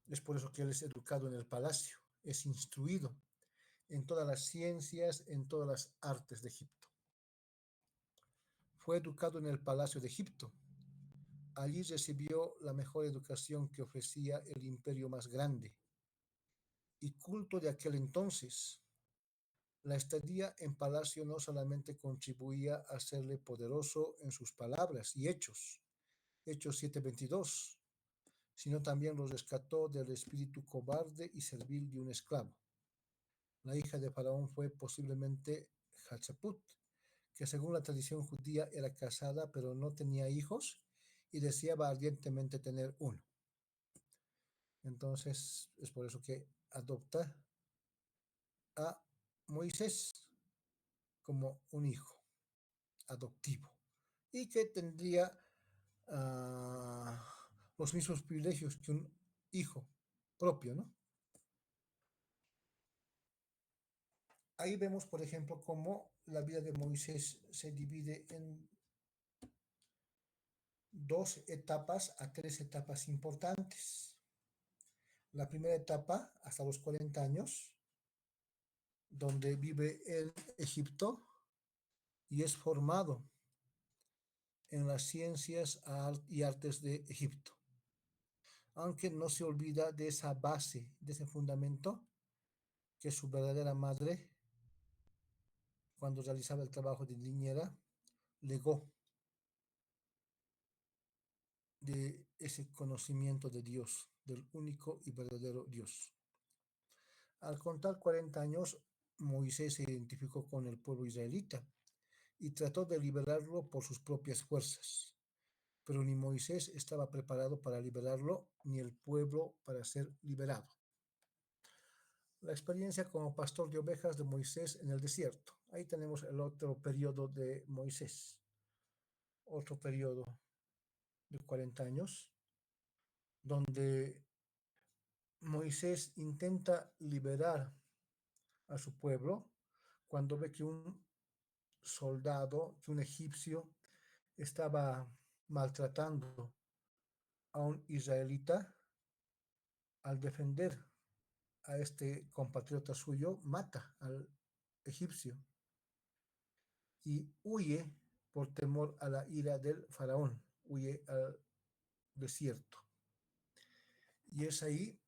Es por eso que él es educado en el palacio, es instruido en todas las ciencias, en todas las artes de Egipto. Fue educado en el palacio de Egipto. Allí recibió la mejor educación que ofrecía el imperio más grande y culto de aquel entonces. La estadía en palacio no solamente contribuía a hacerle poderoso en sus palabras y hechos, Hechos 7:22, sino también lo rescató del espíritu cobarde y servil de un esclavo. La hija de Faraón fue posiblemente Hatshepsut, que según la tradición judía era casada pero no tenía hijos y deseaba ardientemente tener uno. Entonces es por eso que adopta a Moisés como un hijo adoptivo y que tendría los mismos privilegios que un hijo propio, ¿no? Ahí vemos, por ejemplo, cómo la vida de Moisés se divide en 2 etapas a 3 etapas importantes. La primera etapa, hasta los 40 años, donde vive en Egipto y es formado en las ciencias y artes de Egipto, aunque no se olvida de esa base, de ese fundamento que su verdadera madre, cuando realizaba el trabajo de niñera, legó de ese conocimiento de Dios, del único y verdadero Dios. Al contar 40 años, Moisés se identificó con el pueblo israelita y trató de liberarlo por sus propias fuerzas. Pero ni Moisés estaba preparado para liberarlo, ni el pueblo para ser liberado. La experiencia como pastor de ovejas de Moisés en el desierto. Ahí tenemos el otro periodo de Moisés, otro periodo de 40 años, donde Moisés intenta liberar a su pueblo cuando ve que un soldado, que un egipcio, estaba maltratando a un israelita. Al defender a este compatriota suyo, mata al egipcio y huye por temor a la ira del faraón, huye al desierto. Y es ahí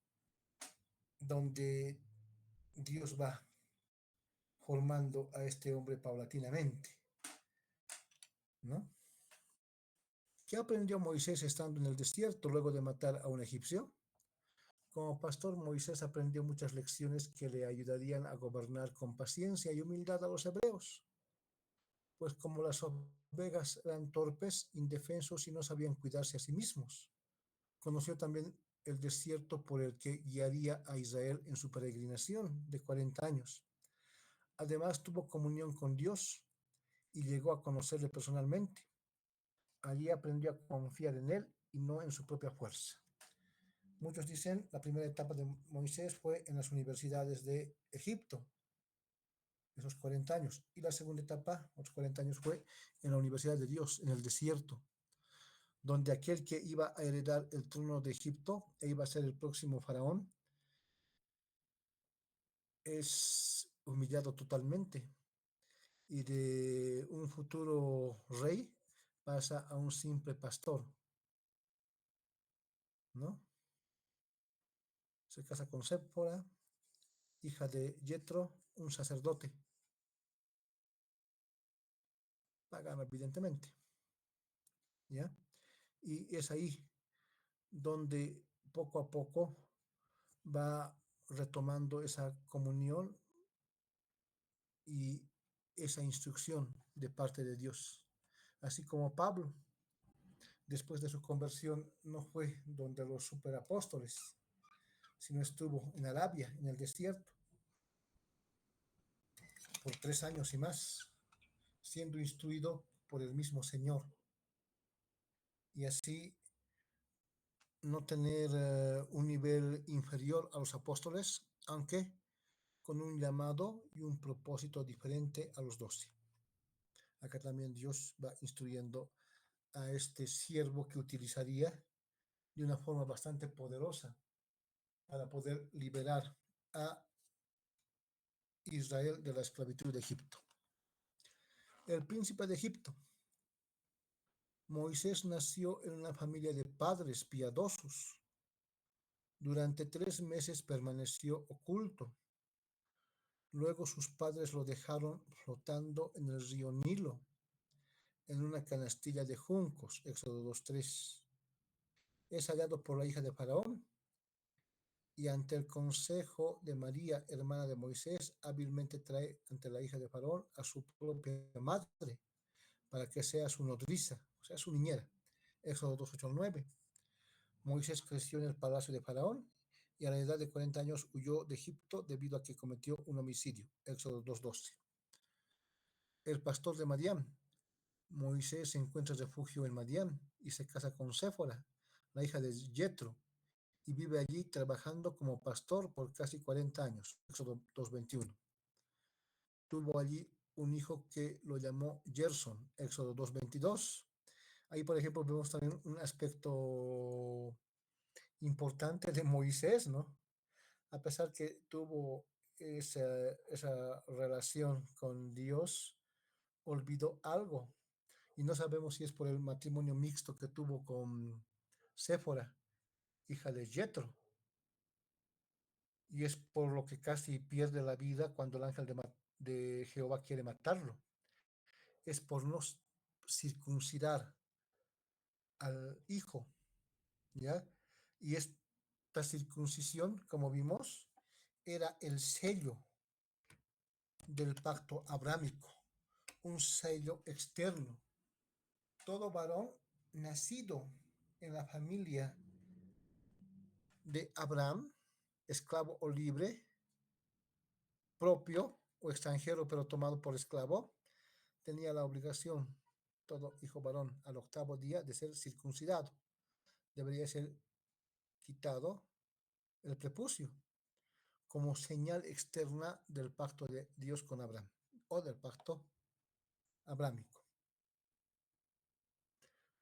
donde Dios va formando a este hombre paulatinamente, ¿no? ¿Qué aprendió Moisés estando en el desierto luego de matar a un egipcio? Como pastor, Moisés aprendió muchas lecciones que le ayudarían a gobernar con paciencia y humildad a los hebreos, pues como las ovejas eran torpes, indefensos y no sabían cuidarse a sí mismos. Conoció también el desierto por el que guiaría a Israel en su peregrinación de 40 años. Además, tuvo comunión con Dios y llegó a conocerle personalmente. Allí aprendió a confiar en él y no en su propia fuerza. Muchos dicen la primera etapa de Moisés fue en las universidades de Egipto, esos 40 años, y la segunda etapa, otros 40 años, fue en la Universidad de Dios, en el desierto, donde aquel que iba a heredar el trono de Egipto e iba a ser el próximo faraón, es humillado totalmente y de un futuro rey pasa a un simple pastor, ¿no? Se casa con Séfora, hija de Jetro, un sacerdote, pagano evidentemente, ¿ya? Y es ahí donde poco a poco va retomando esa comunión y esa instrucción de parte de Dios. Así como Pablo, después de su conversión, no fue donde los superapóstoles, sino estuvo en Arabia, en el desierto, por 3 años y más, siendo instruido por el mismo Señor. Y así no tener un nivel inferior a los apóstoles, aunque con un llamado y un propósito diferente a los 12. Acá también Dios va instruyendo a este siervo que utilizaría de una forma bastante poderosa para poder liberar a Israel de la esclavitud de Egipto. El príncipe de Egipto. Moisés nació en una familia de padres piadosos. Durante 3 meses permaneció oculto. Luego sus padres lo dejaron flotando en el río Nilo, en una canastilla de juncos, Éxodo 2:3. Es hallado por la hija de Faraón y ante el consejo de María, hermana de Moisés, hábilmente trae ante la hija de Faraón a su propia madre para que sea su nodriza, o sea, su niñera. Éxodo 2:8-9. Moisés creció en el palacio de Faraón y a la edad de 40 años huyó de Egipto debido a que cometió un homicidio. Éxodo 2:12. El pastor de Madián. Moisés encuentra refugio en Madián y se casa con Séfora, la hija de Jetro, y vive allí trabajando como pastor por casi 40 años. Éxodo 2:21. Tuvo allí un hijo que lo llamó Gerson. Éxodo 2:22. Ahí, por ejemplo, vemos también un aspecto importante de Moisés, ¿no? A pesar que tuvo esa, esa relación con Dios, olvidó algo. Y no sabemos si es por el matrimonio mixto que tuvo con Séfora, hija de Jetro. Y es por lo que casi pierde la vida cuando el ángel de Jehová quiere matarlo. Es por no circuncidar al hijo, ¿ya? Y esta circuncisión, como vimos, era el sello del pacto abrámico, un sello externo. Todo varón nacido en la familia de Abraham, esclavo o libre, propio o extranjero pero tomado por esclavo, tenía la obligación, todo hijo varón, al 8º día de ser circuncidado. Debería ser quitado el prepucio como señal externa del pacto de Dios con Abraham o del pacto abrámico.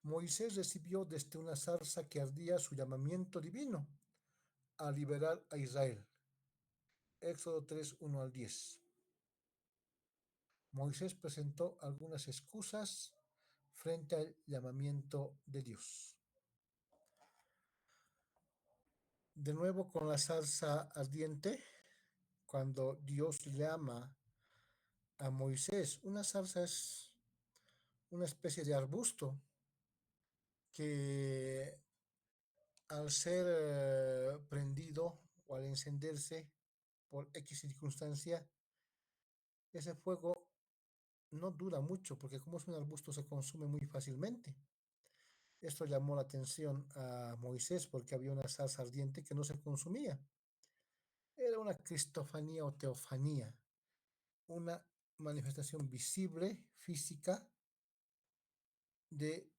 Moisés recibió desde una zarza que ardía su llamamiento divino a liberar a Israel. Éxodo 3:1-10. Moisés presentó algunas excusas frente al llamamiento de Dios. De nuevo con la zarza ardiente, cuando Dios llama a Moisés, una zarza es una especie de arbusto que al ser prendido o al encenderse por X circunstancia, ese fuego no dura mucho porque como es un arbusto se consume muy fácilmente. Esto llamó la atención a Moisés porque había una zarza ardiente que no se consumía. Era una cristofanía o teofanía, una manifestación visible, física, de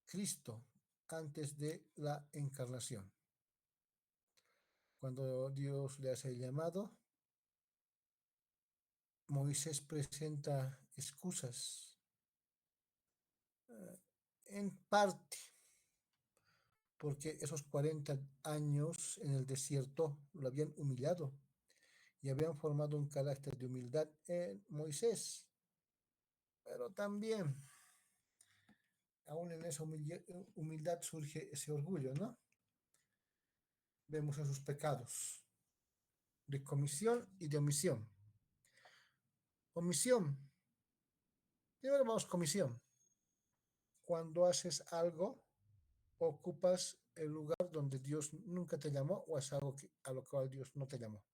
Cristo antes de la encarnación. Cuando Dios le hace el llamado, Moisés presenta excusas, en parte porque esos 40 años en el desierto lo habían humillado y habían formado un carácter de humildad en Moisés, pero también aún en esa humildad surge ese orgullo, ¿no? Vemos esos pecados de comisión y de omisión. Omisión. Primero vamos comisión. Cuando haces algo, ocupas el lugar donde Dios nunca te llamó o es algo a lo cual Dios no te llamó.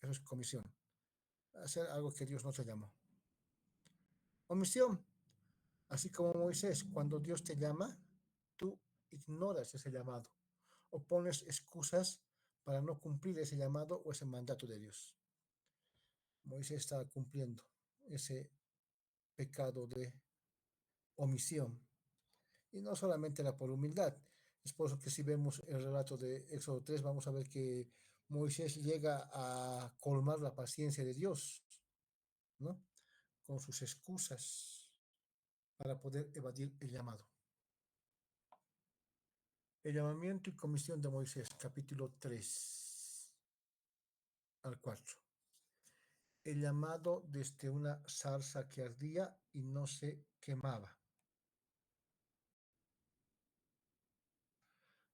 Eso es comisión. Hacer algo que Dios no te llamó. Omisión. Así como Moisés, cuando Dios te llama, tú ignoras ese llamado o pones excusas para no cumplir ese llamado o ese mandato de Dios. Moisés estaba cumpliendo ese pecado de omisión. Y no solamente era por humildad. Es por eso que si vemos el relato de Éxodo 3, vamos a ver que Moisés llega a colmar la paciencia de Dios, ¿no? Con sus excusas para poder evadir el llamado. El llamamiento y comisión de Moisés, capítulo 3 al 4. El llamado desde una zarza que ardía y no se quemaba.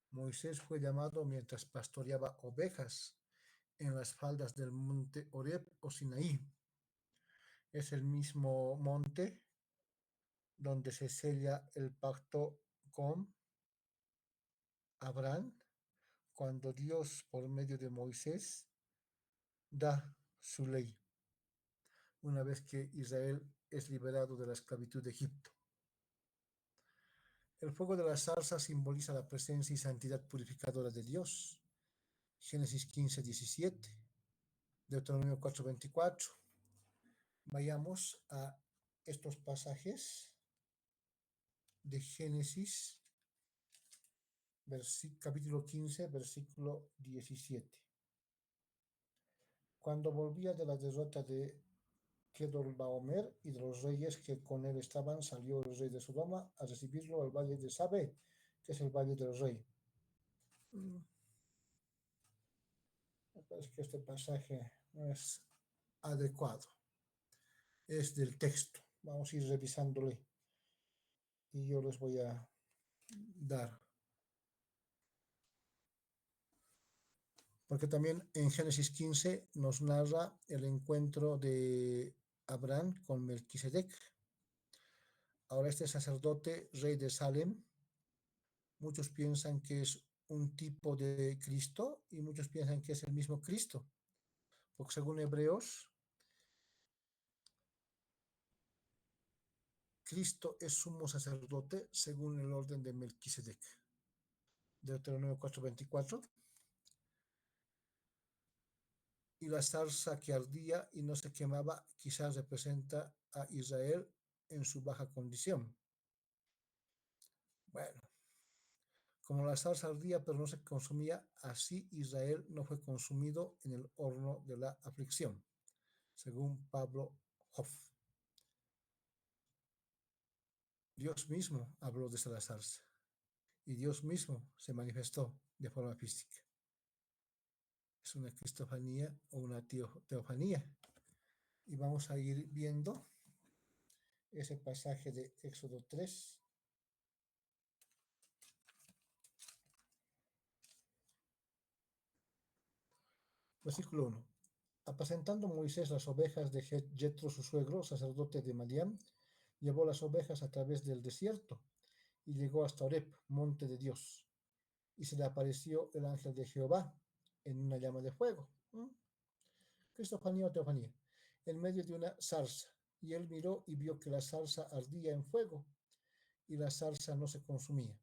Moisés fue llamado mientras pastoreaba ovejas en las faldas del monte Horeb o Sinaí. Es el mismo monte donde se sella el pacto con Abraham cuando Dios, por medio de Moisés, da su ley, una vez que Israel es liberado de la esclavitud de Egipto. El fuego de la zarza simboliza la presencia y santidad purificadora de Dios. Génesis 15:17, Deuteronomio 4:24. Vayamos a estos pasajes de Génesis, capítulo 15, versículo 17. Cuando volvía de la derrota de Kedorlaomer y de los reyes que con él estaban, salió el rey de Sodoma a recibirlo al valle de Sabe, que es el valle del rey. Me parece que este pasaje no es adecuado. Es del texto. Vamos a ir revisándole y yo les voy a dar. Porque también en Génesis 15 nos narra el encuentro de Abraham con Melquisedec. Ahora este sacerdote, rey de Salem, muchos piensan que es un tipo de Cristo y muchos piensan que es el mismo Cristo. Porque según Hebreos, Cristo es sumo sacerdote según el orden de Melquisedec. Deuteronomio 4:24. Y la zarza que ardía y no se quemaba quizás representa a Israel en su baja condición. Bueno, como la zarza ardía pero no se consumía, así Israel no fue consumido en el horno de la aflicción, según Pablo Hoff. Dios mismo habló desde la zarza y Dios mismo se manifestó de forma física. Es una cristofanía o una teofanía. Y vamos a ir viendo ese pasaje de Éxodo 3. Versículo 1. Apacentando Moisés las ovejas de Jetro su suegro, sacerdote de Madián, llevó las ovejas a través del desierto y llegó hasta Oreb, monte de Dios, y se le apareció el ángel de Jehová en una llama de fuego. Cristofanía o teofanía, en medio de una zarza, y él miró y vio que la zarza ardía en fuego, y la zarza no se consumía.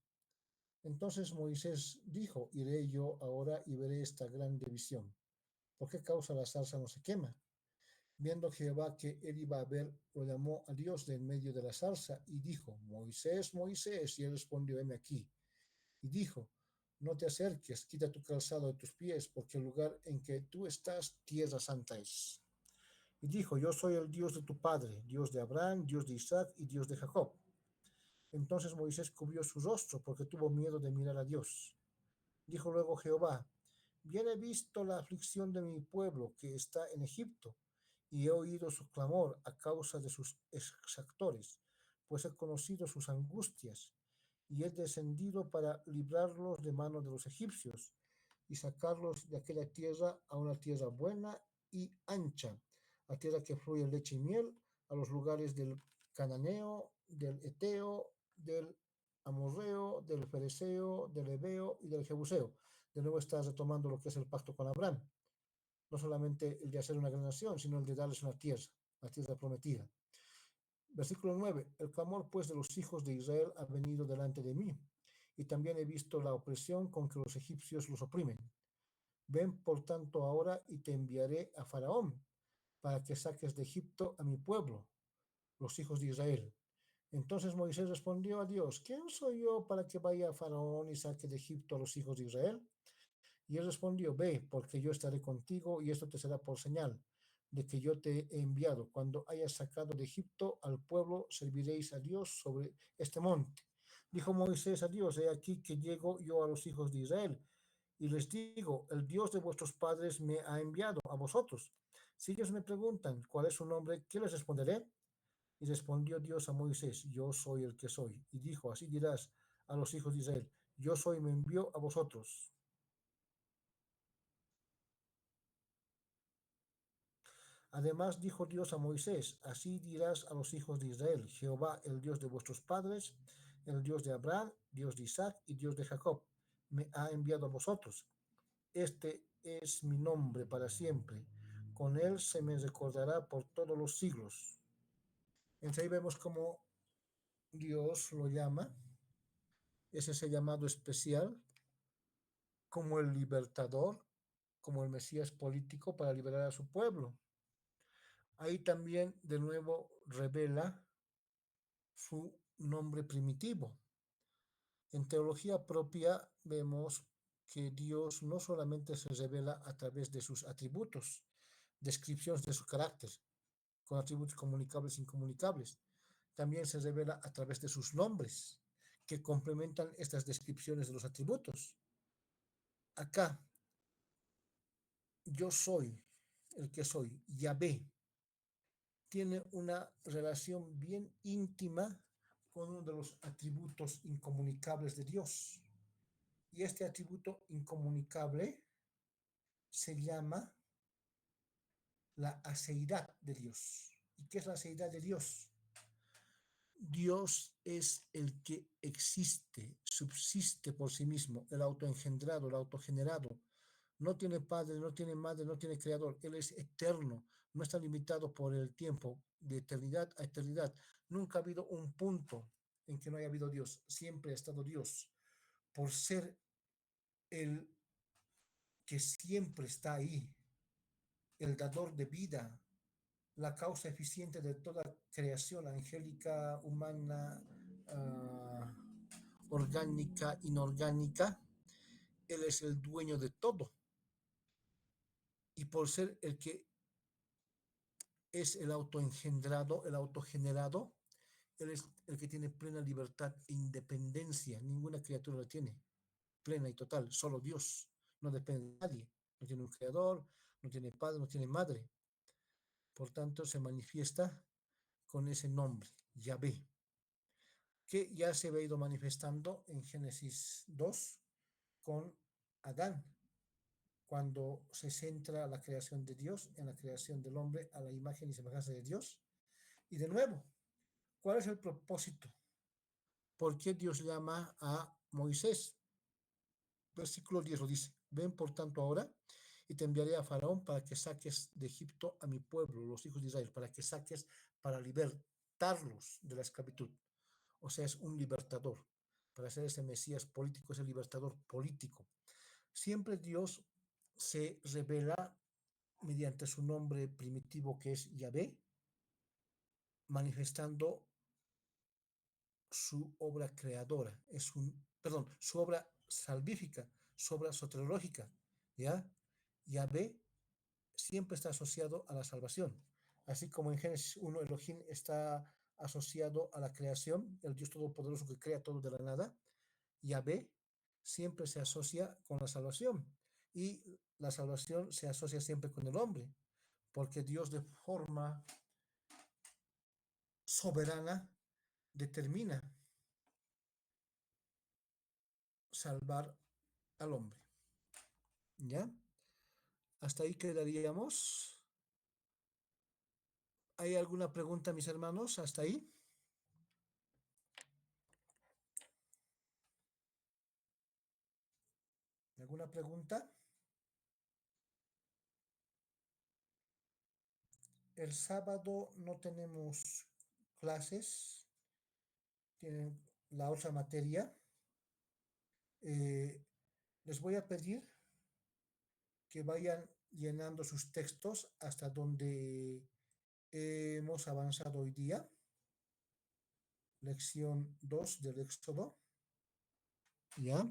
Entonces Moisés dijo, iré yo ahora y veré esta grande visión. ¿Por qué causa la zarza no se quema? Viendo Jehová que él iba a ver, lo llamó a Dios de en medio de la zarza y dijo, Moisés, Moisés, y él respondió, heme aquí. Y dijo, no te acerques, quita tu calzado de tus pies, porque el lugar en que tú estás, tierra santa es. Y dijo, yo soy el Dios de tu padre, Dios de Abraham, Dios de Isaac y Dios de Jacob. Entonces Moisés cubrió su rostro porque tuvo miedo de mirar a Dios. Dijo luego Jehová, bien he visto la aflicción de mi pueblo que está en Egipto, y he oído su clamor a causa de sus exactores, pues he conocido sus angustias, y he descendido para librarlos de mano de los egipcios, y sacarlos de aquella tierra a una tierra buena y ancha, a tierra que fluye leche y miel, a los lugares del cananeo, del eteo, del amorreo, del fereceo, del heveo y del jebuseo. De nuevo está retomando lo que es el pacto con Abraham. No solamente el de hacer una gran nación, sino el de darles una tierra, la tierra prometida. Versículo 9. El clamor pues de los hijos de Israel ha venido delante de mí, y también he visto la opresión con que los egipcios los oprimen. Ven por tanto ahora y te enviaré a Faraón, para que saques de Egipto a mi pueblo, los hijos de Israel. Entonces Moisés respondió a Dios, ¿quién soy yo para que vaya a Faraón y saque de Egipto a los hijos de Israel? Y él respondió, ve, porque yo estaré contigo y esto te será por señal de que yo te he enviado. Cuando hayas sacado de Egipto al pueblo, serviréis a Dios sobre este monte. Dijo Moisés a Dios, he aquí que llego yo a los hijos de Israel y les digo, el Dios de vuestros padres me ha enviado a vosotros. Si ellos me preguntan cuál es su nombre, ¿qué les responderé? Y respondió Dios a Moisés, yo soy el que soy. Y dijo, así dirás a los hijos de Israel, yo soy, me envió a vosotros. Además dijo Dios a Moisés, así dirás a los hijos de Israel, Jehová, el Dios de vuestros padres, el Dios de Abraham, Dios de Isaac y Dios de Jacob, me ha enviado a vosotros. Este es mi nombre para siempre. Con él se me recordará por todos los siglos. Entonces ahí vemos cómo Dios lo llama, es ese llamado especial, como el libertador, como el Mesías político para liberar a su pueblo. Ahí también de nuevo revela su nombre primitivo. En teología propia vemos que Dios no solamente se revela a través de sus atributos, descripciones de su carácter, con atributos comunicables e incomunicables, también se revela a través de sus nombres, que complementan estas descripciones de los atributos. Acá, yo soy el que soy, Yahvé, tiene una relación bien íntima con uno de los atributos incomunicables de Dios. Y este atributo incomunicable se llama la aceidad de Dios. ¿Y qué es la aceidad de Dios? Dios es el que existe, subsiste por sí mismo, el autoengendrado, el autogenerado. No tiene padre, no tiene madre, no tiene creador. Él es eterno, no está limitado por el tiempo, de eternidad a eternidad. Nunca ha habido un punto en que no haya habido Dios. Siempre ha estado Dios. Por ser el que siempre está ahí, el dador de vida, la causa eficiente de toda creación angélica, humana, orgánica, inorgánica. Él es el dueño de todo. Y por ser el que es el autoengendrado, el autogenerado, él es el que tiene plena libertad e independencia. Ninguna criatura la tiene, plena y total, solo Dios. No depende de nadie. No tiene un creador, no tiene padre, no tiene madre. Por tanto, se manifiesta con ese nombre, Yahvé, que ya se había ido manifestando en Génesis 2 con Adán, cuando se centra la creación de Dios en la creación del hombre a la imagen y semejanza de Dios. Y de nuevo, ¿cuál es el propósito ¿Por qué Dios llama a Moisés? Versículo 10 lo dice. Ven por tanto ahora y te enviaré a Faraón para que saques de Egipto a mi pueblo, los hijos de Israel, para que saques, para libertarlos de la esclavitud. O sea, es un libertador. Para ser ese Mesías político, ese libertador político. Siempre Dios se revela mediante su nombre primitivo que es Yahvé, manifestando su obra creadora, su obra salvífica, su obra soteriológica, ¿ya? Yahvé siempre está asociado a la salvación, así como en Génesis 1 Elohim está asociado a la creación, el Dios todopoderoso que crea todo de la nada. Yahvé siempre se asocia con la salvación y la salvación se asocia siempre con el hombre, porque Dios de forma soberana determina salvar al hombre. ¿Ya? Hasta ahí quedaríamos. ¿Hay alguna pregunta, mis hermanos? ¿Hasta ahí? ¿Alguna pregunta? El sábado no tenemos clases. Tienen la otra materia. Les voy a pedir que vayan llenando sus textos hasta donde hemos avanzado hoy día. Lección 2 del Éxodo. ¿Ya?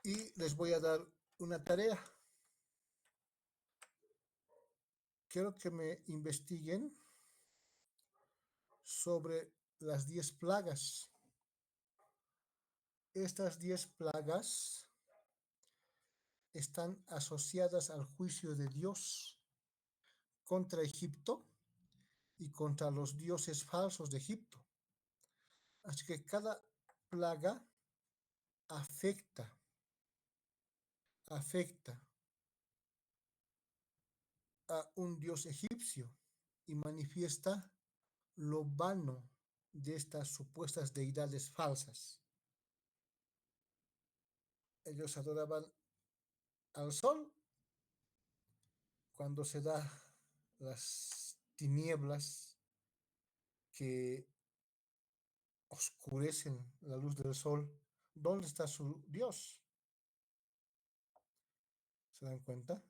Y les voy a dar una tarea. Quiero que me investiguen sobre las 10 plagas. Estas 10 plagas están asociadas al juicio de Dios contra Egipto y contra los dioses falsos de Egipto. Así que cada plaga afecta a un dios egipcio y manifiesta lo vano de estas supuestas deidades falsas. Ellos adoraban al sol cuando se da las tinieblas que oscurecen la luz del sol. ¿Dónde está su Dios? ¿Se dan cuenta?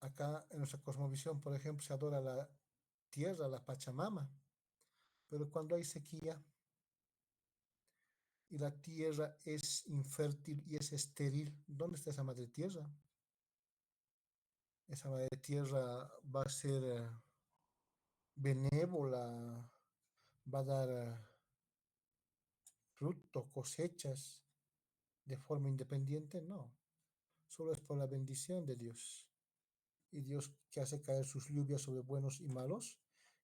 Acá en nuestra cosmovisión, por ejemplo, se adora la tierra, la Pachamama, pero cuando hay sequía y la tierra es infértil y es estéril, ¿dónde está esa madre tierra? Esa madre tierra va a ser benévola, va a dar fruto, cosechas de forma independiente, no. Solo es por la bendición de Dios. Y Dios que hace caer sus lluvias sobre buenos y malos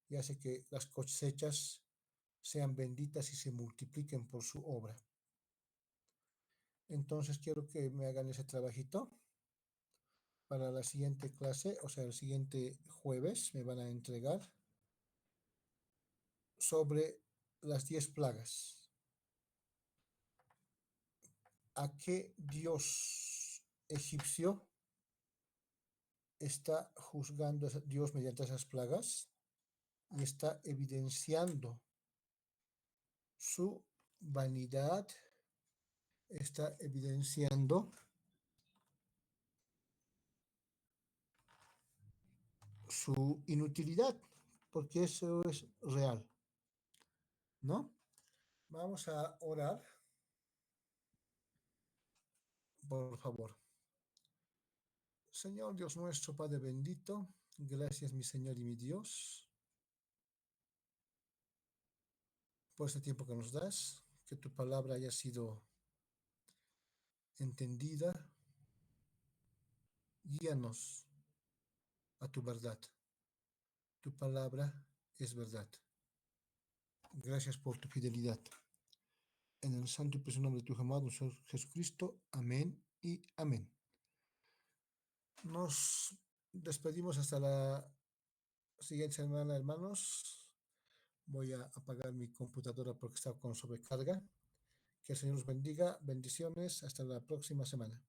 y hace que las cosechas sean benditas y se multipliquen por su obra. Entonces quiero que me hagan ese trabajito para la siguiente clase, o sea, el siguiente jueves me van a entregar sobre las 10 plagas. ¿A qué dios egipcio está juzgando a Dios mediante esas plagas y está evidenciando su vanidad, está evidenciando su inutilidad, porque eso es real, ¿no? Vamos a orar, por favor. Señor Dios nuestro, Padre bendito, gracias mi Señor y mi Dios por este tiempo que nos das, que tu palabra haya sido entendida. Guíanos a tu verdad. Tu palabra es verdad. Gracias por tu fidelidad. En el santo y precioso nombre de tu amado Señor Jesucristo. Amén y amén. Nos despedimos hasta la siguiente semana, hermanos. Voy a apagar mi computadora porque está con sobrecarga. Que el Señor os bendiga. Bendiciones. Hasta la próxima semana.